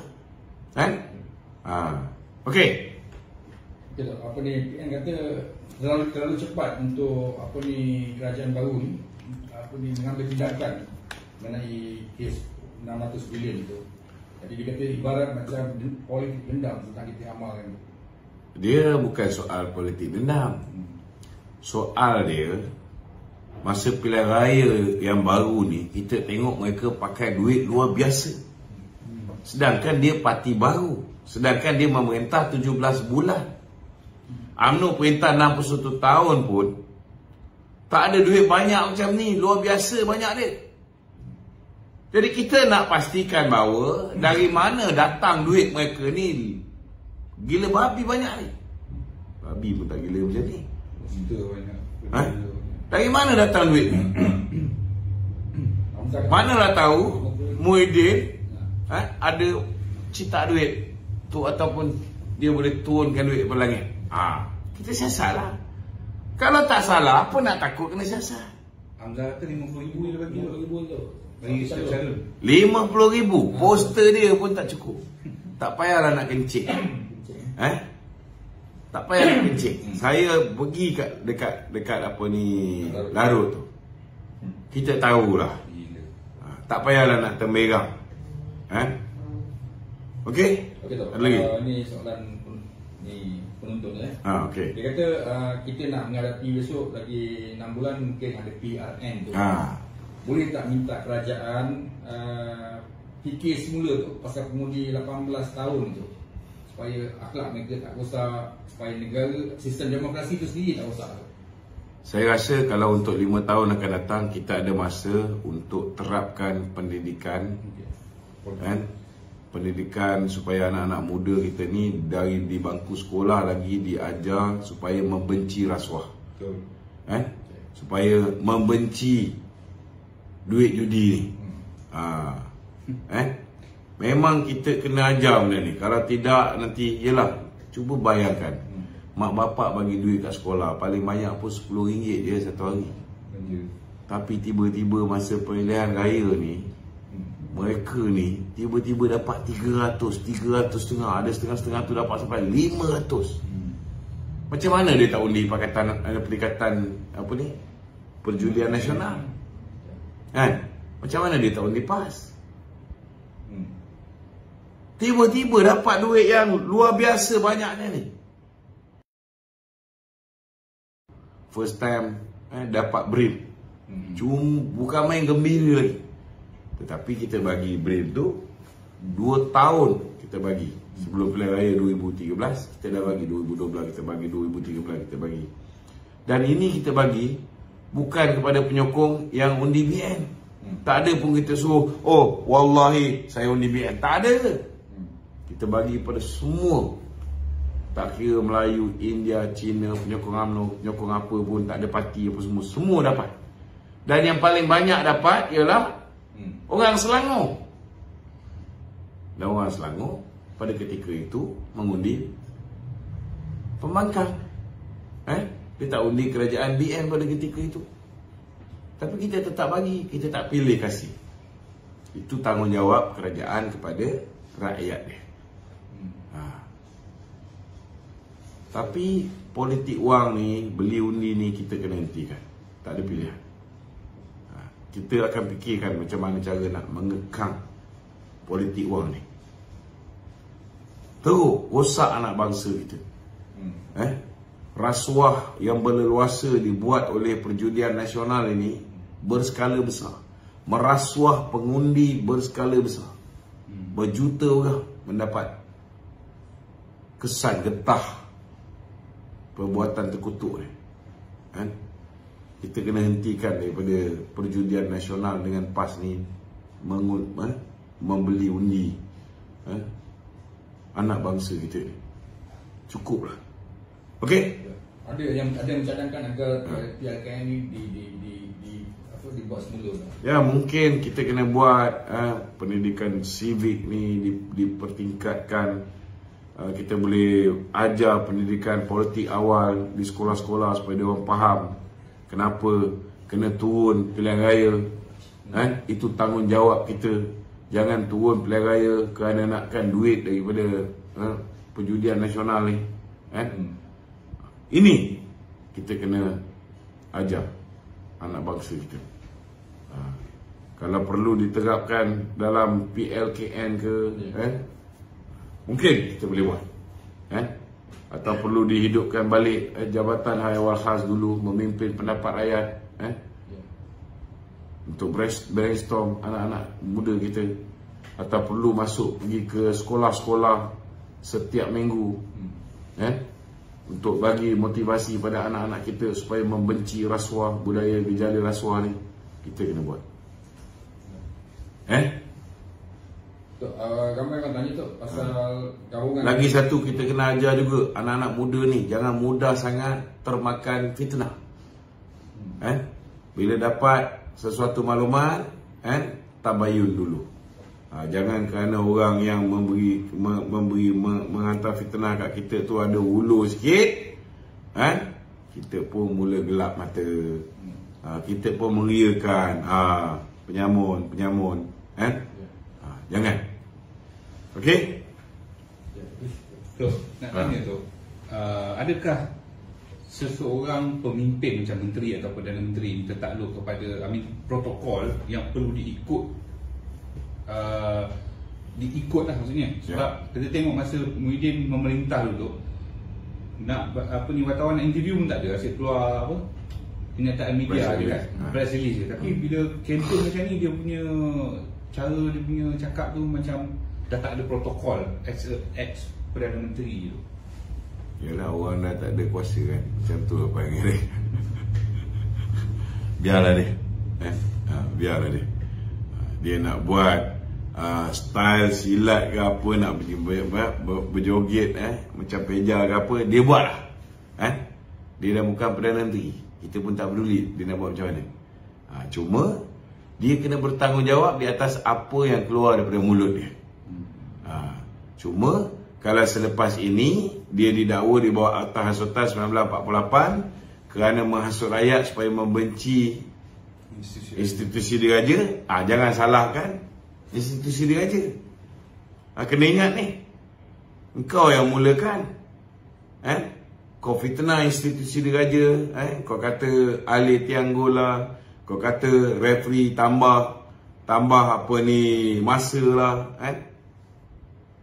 Okey. Apa ni PN kata terlalu cepat untuk apa ni kerajaan baru ni mengambil tindakan mengenai kes 600 bilion itu. Jadi dia kata ibarat macam politik dendam tentang kita amalkan. Dia bukan soal politik dendam. Soal dia masa pilihan raya yang baru ni kita tengok mereka pakai duit luar biasa. Sedangkan dia parti baru, sedangkan dia memerintah 17 bulan. UMNO perintah 61 tahun pun tak ada duit banyak macam ni. Luar biasa banyak dia. Jadi kita nak pastikan bahawa dari mana datang duit mereka ni. Gila babi banyak ni. Babi pun tak gila macam ni. Dari mana datang duit ni? Manalah tahu Muhyiddin ada cita duit tu ataupun dia boleh turunkan duit ke langit. Kita siasat lah. Kalau tak salah, apa nak takut kena siasat? Hamzah kata 50,000 dia bagi. 50,000 tu 50,000. Poster dia pun tak cukup. Tak payahlah nak kencing. Tak payah nak kencing. Saya pergi dekat apa ni Larut tu. Kita tahulah. Tak payahlah nak temberang. Okey? Ada lagi? Ni soalan ni penonton okey. Dia kata kita nak menghadapi besok lagi 6 bulan mungkin ada PRN tu. Boleh tak minta kerajaan fikir semula tu pasal pengundi 18 tahun tu, supaya akhlak mereka tak rosak, supaya negara, sistem demokrasi tu sendiri tak rosak. Saya rasa kalau untuk 5 tahun akan datang, kita ada masa untuk terapkan pendidikan, pendidikan supaya anak-anak muda kita ni dari di bangku sekolah lagi diajar supaya membenci rasuah, supaya membenci duit judi ni. Memang kita kena ajar benda ni. Kalau tidak nanti, yelah, cuba bayangkan, mak bapak bagi duit kat sekolah paling banyak pun RM10 je satu hari. Tapi tiba-tiba masa pemilihan raya ni, mereka ni tiba-tiba dapat 300 setengah, ada setengah-setengah tu dapat sampai 500. Macam mana dia tak undi Perikatan apa ni, Perjudian Nasional? Macam mana dia tak undi PAS? Tiba-tiba dapat duit yang luar biasa banyaknya ni. First time dapat BRIM. Cuma bukan main gembira lagi. Tetapi kita bagi BRIM tu 2 tahun kita bagi. Sebelum pilihan raya 2013 kita dah bagi, 2012 kita bagi, 2013 kita bagi. Dan ini kita bagi bukan kepada penyokong yang undi BN. Tak ada pun kita suruh, oh wallahi saya undi BN. Tak ada. Kita bagi pada semua. Tak kira Melayu, India, Cina, penyokong UMNO, penyokong apa pun, tak ada parti apa semua. Semua dapat. Dan yang paling banyak dapat ialah orang Selangor. Dan orang Selangor pada ketika itu mengundi pembangkang. Dia tak undi kerajaan BN pada ketika itu. Tapi kita tetap bagi, kita tak pilih kasih. Itu tanggungjawab kerajaan kepada rakyat dia. Tapi politik wang ni, beli undi ni kita kena hentikan. Tak ada pilihan. Kita akan fikirkan macam mana cara nak mengekang politik wang ni. Teruk rosak anak bangsa kita. Rasuah yang berleluasa dibuat oleh Perjudian Nasional ini berskala besar. Merasuah pengundi berskala besar. Berjuta orang mendapat kesan getah perbuatan terkutuk ni. Kita kena hentikan daripada Perjudian Nasional dengan PAS ni membeli undi anak bangsa kita ni. Cukuplah. Okey? Ada yang mencadangkan agar PRKN ni dibuat semula. Ya, mungkin kita kena buat pendidikan civic ni dipertingkatkan. Kita boleh ajar pendidikan politik awal di sekolah-sekolah supaya dia orang faham kenapa kena turun pilihan raya. Itu tanggungjawab kita. Jangan turun pilihan raya kerana nakkan duit daripada Perjudian Nasional ni. Ini kita kena ajar anak bangsa kita. Kalau perlu diterapkan dalam PLKN ke, mungkin kita boleh buat. Atau perlu dihidupkan balik Jabatan Hal-Ehwal Khas dulu, memimpin pendapat rakyat, untuk brainstorm anak-anak muda kita. Atau perlu masuk pergi ke sekolah-sekolah setiap minggu, untuk bagi motivasi pada anak-anak kita supaya membenci rasuah, budaya gejala rasuah ni. Kita kena buat. Ramai orang tanya tu pasal gabungan. Lagi satu kita kena ajar juga anak-anak muda ni, jangan mudah sangat termakan fitnah. Bila dapat sesuatu maklumat, tabayun dulu. Jangan kerana orang yang menghantar fitnah kat kita tu ada hulu sikit, kita pun mula gelap mata. Kita pun meriakan. penyamun, kan? Jangan. Okey? So, nak tanya tu, adakah seseorang pemimpin macam menteri atau Perdana Menteri tertakluk kepada protokol yang perlu diikut lah maksudnya? Sebab kita tengok masa Muhyiddin memerintah dulu, nak wartawan nak interview pun tak ada, asyik keluar kenyataan media je kan, press release je. Tapi bila campaign macam ni, dia punya cara, dia punya cakap tu macam dah tak ada protokol as Perdana Menteri tu. Yalah, orang dah tak ada kuasa kan, macam tu apa yang dia. Biarlah dia, biarlah dia. Dia nak buat style silat ke apa, nak berjoget macam peja ke apa, dia buat lah. Dia dah bukan Perdana Menteri, kita pun tak peduli dia nak buat macam mana. Cuma dia kena bertanggungjawab di atas apa yang keluar daripada mulut dia. Cuma kalau selepas ini dia didakwa di bawah Akta Hasutan 1948 kerana menghasut rakyat supaya membenci institusi diraja, jangan salahkan institusi diraja. Kena ingat ni, engkau yang mulakan. Kau fitnah institusi diraja, kau kata Ali Tianggola, kau kata referee tambah apa ni masa lah,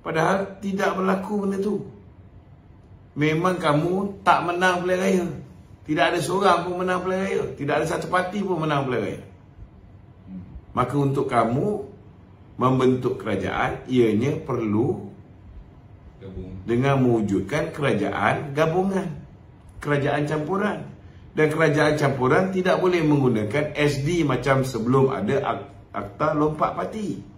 padahal tidak berlaku benda tu. Memang kamu tak menang pilihan raya. Tidak ada seorang pun menang pilihan raya. Tidak ada satu parti pun menang pilihan raya. Maka untuk kamu membentuk kerajaan, ianya perlu dengan mewujudkan kerajaan gabungan, kerajaan campuran. Dan kerajaan campuran tidak boleh menggunakan SD macam sebelum ada Akta Lompat Parti.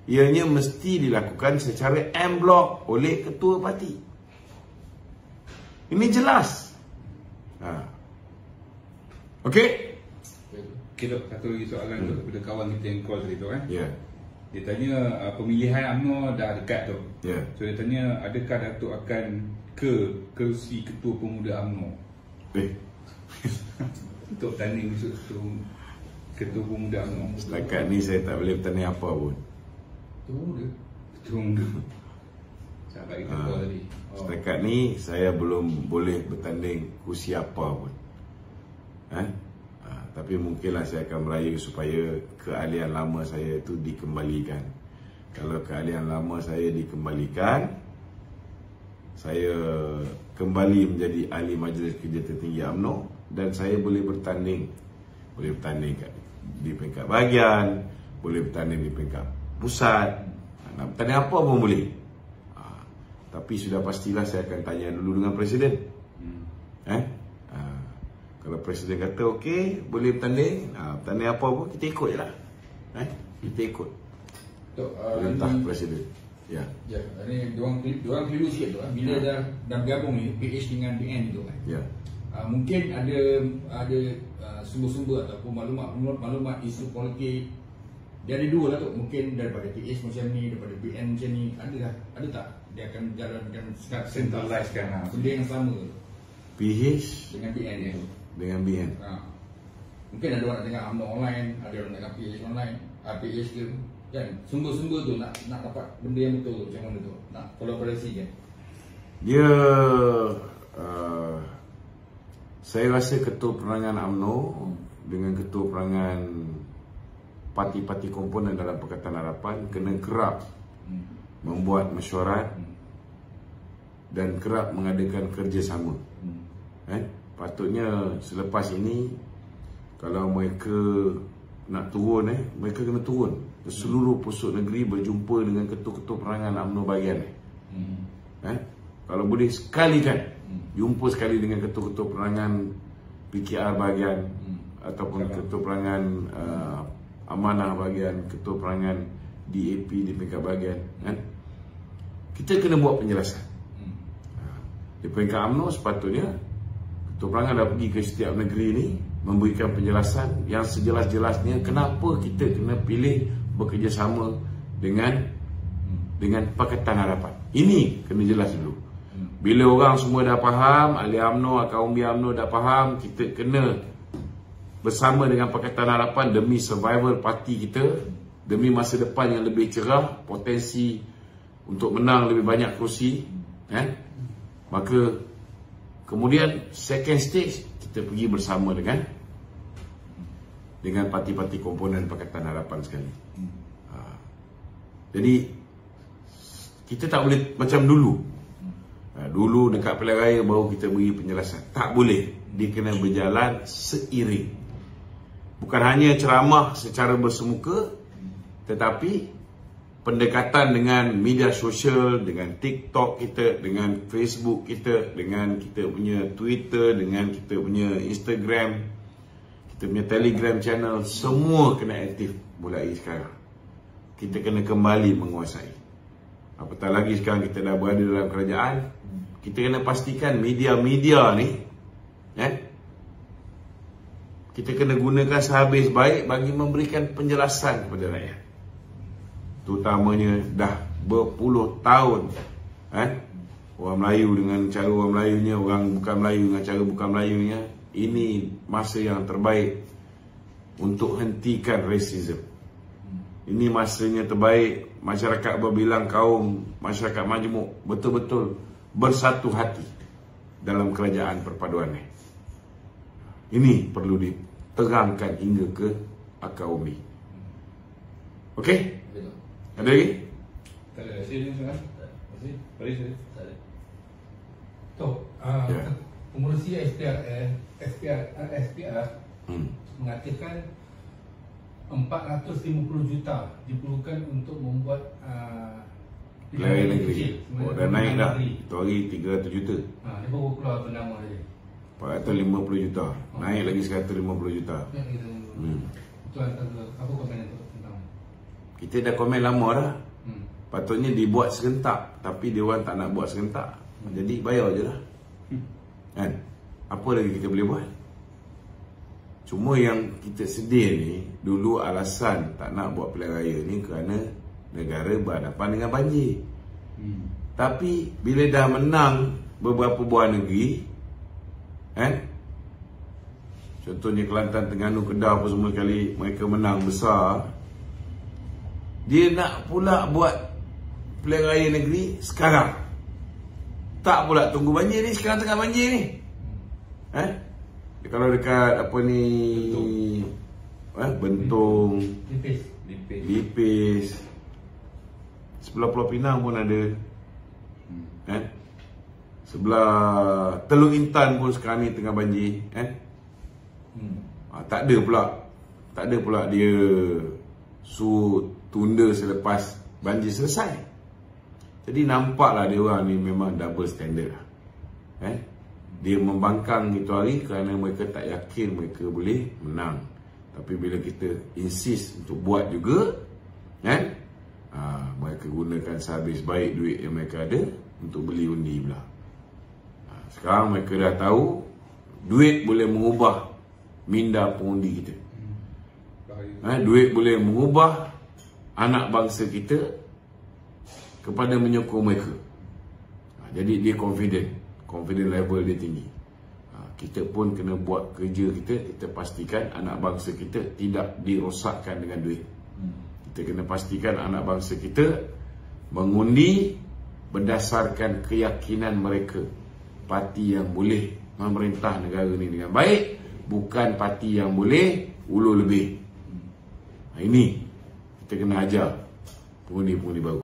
Ianya mesti dilakukan secara en bloc oleh ketua parti. Ini jelas. Okey? Okey, Dok, satu lagi soalan daripada kawan kita yang call tadi tu kan. Ya. Dia tanya pemilihan UMNO dah dekat tu. Ya. So dia tanya, adakah Datuk akan ke kerusi ketua pemuda UMNO? Untuk tanding ketua pemuda UMNO. Setakat ni saya tak boleh bertanya apa pun. Ketua muda. Sahabat kita call tadi. Setakat ni saya belum boleh bertanding kursi apa pun. Tapi mungkinlah saya akan merayu supaya keahlian lama saya itu dikembalikan. Kalau keahlian lama saya dikembalikan, saya kembali menjadi ahli Majlis Kerja Tertinggi UMNO dan saya boleh bertanding. Boleh bertanding di peringkat bahagian, boleh bertanding di peringkat pusat, nak bertanding apa pun boleh. Tapi sudah pastilah saya akan tanya dulu dengan Presiden. Kalau Presiden kata okey, boleh bertanding, bertanding apa pun kita ikut je lah. Kita ikut perintah Presiden. Ya. Ini diorang keliru sikit tu. Bila dah bergabung ni PH dengan BN tu kan. Ya. Mungkin ada sumber-sumber ataupun maklumat isu politik. Dia ada dua lah tu. Mungkin daripada PH macam ni, daripada BN macam ni. Ada tak? Dia akan jalankan centralize kan benda yang sama. PH dengan BN ni. Dengan BN. Mungkin ada orang nak tengok UMNO online, ada orang nak tengok PH online, PH ke kan. Sumber-sumber tu nak dapat benda yang betul macam mana tu. Nak kolaborasi kan. Dia saya rasa ketua penerangan UMNO dengan ketua penerangan parti-parti komponen dalam Pakatan Harapan kena kerap membuat mesyuarat dan kerap mengadakan kerjasama. Patutnya selepas ini kalau mereka nak turun, mereka kena turun ke seluruh pusat negeri, berjumpa dengan ketua-ketua penerangan UMNO bahagian. Kalau boleh sekali kan, jumpa sekali dengan ketua-ketua penerangan PKR bahagian ataupun ketua penerangan amanah bahagian, ketua penerangan DAP di peringkat bahagian. Kita kena buat penjelasan. Di peringkat UMNO sepatutnya ketua penerangan dah pergi ke setiap negeri ni memberikan penjelasan yang sejelas-jelasnya kenapa kita kena pilih bekerjasama dengan Pakatan Harapan. Ini kena jelas dulu. Bila orang semua dah faham, ahli UMNO, kaum UMNO dah faham, kita kena bersama dengan Pakatan Harapan demi survival parti kita, demi masa depan yang lebih cerah, potensi untuk menang lebih banyak kerusi, maka kemudian second stage kita pergi bersama dengan parti-parti komponen Pakatan Harapan sekali. Jadi kita tak boleh macam dulu. Dulu dekat pilihan raya baru kita beri penjelasan. Tak boleh. Dia kena berjalan seiring. Bukan hanya ceramah secara bersemuka, tetapi pendekatan dengan media sosial, dengan TikTok kita, dengan Facebook kita, dengan kita punya Twitter, dengan kita punya Instagram, kita punya Telegram channel, semua kena aktif mulai sekarang. Kita kena kembali menguasai. Apatah lagi sekarang kita dah berada dalam kerajaan, kita kena pastikan media-media ni kita kena gunakan sehabis baik bagi memberikan penjelasan kepada rakyat. Terutamanya dah berpuluh tahun orang Melayu dengan cara orang Melayunya, orang bukan Melayu dengan cara bukan Melayunya. Ini masa yang terbaik untuk hentikan racism. Ini masanya terbaik masyarakat berbilang kaum, masyarakat majmuk betul-betul bersatu hati dalam kerajaan perpaduan ini. Ini perlu diterangkan hingga ke akar umbi. Okey? Ada lagi? Tak ada. Masih? Tok, pengurusi SPR mengatakan 450 juta diperlukan untuk membuat pilihan negeri. Dah naik dah. Itu hari 300 juta. Dia baru keluar tu nama dia. 450 juta. Naik lagi 150 juta. Itu apa komen tentang? Kita dah komen lama dah. Patutnya dibuat serentak, tapi dia orang tak nak buat serentak. Jadi bayar je lah. Kan? Apa lagi kita boleh buat? Cuma yang kita sedih ni, dulu alasan tak nak buat pilihan raya ni kerana negara berhadapan dengan banjir. Tapi bila dah menang beberapa buah negeri, contohnya Kelantan, Terengganu, Kedah apa semua kali mereka menang besar, dia nak pula buat pilihan raya negeri sekarang. Tak pula tunggu banjir ni, sekarang tengah banjir ni. Kalau dekat apa ni Bentong, Lipis, sebelah Pulau Pinang pun ada, sebelah Teluk Intan pun sekarang ni tengah banjir. Tak ada pula dia tunda selepas banjir selesai. Jadi nampaklah dia orang ni memang double standard lah. Dia membangkang itu hari kerana mereka tak yakin mereka boleh menang. Tapi bila kita insist untuk buat juga, mereka gunakan sehabis baik duit yang mereka ada untuk beli undi pula. Sekarang mereka dah tahu duit boleh mengubah minda pengundi kita. Duit boleh mengubah anak bangsa kita kepada menyokong mereka. Jadi dia confident level dia tinggi. Kita pun kena buat kerja kita pastikan anak bangsa kita tidak dirosakkan dengan duit. Kita kena pastikan anak bangsa kita mengundi berdasarkan keyakinan mereka, parti yang boleh memerintah negara ni dengan baik, bukan parti yang boleh ulur lebih. Ini kita kena ajar pengundi-pengundi baru.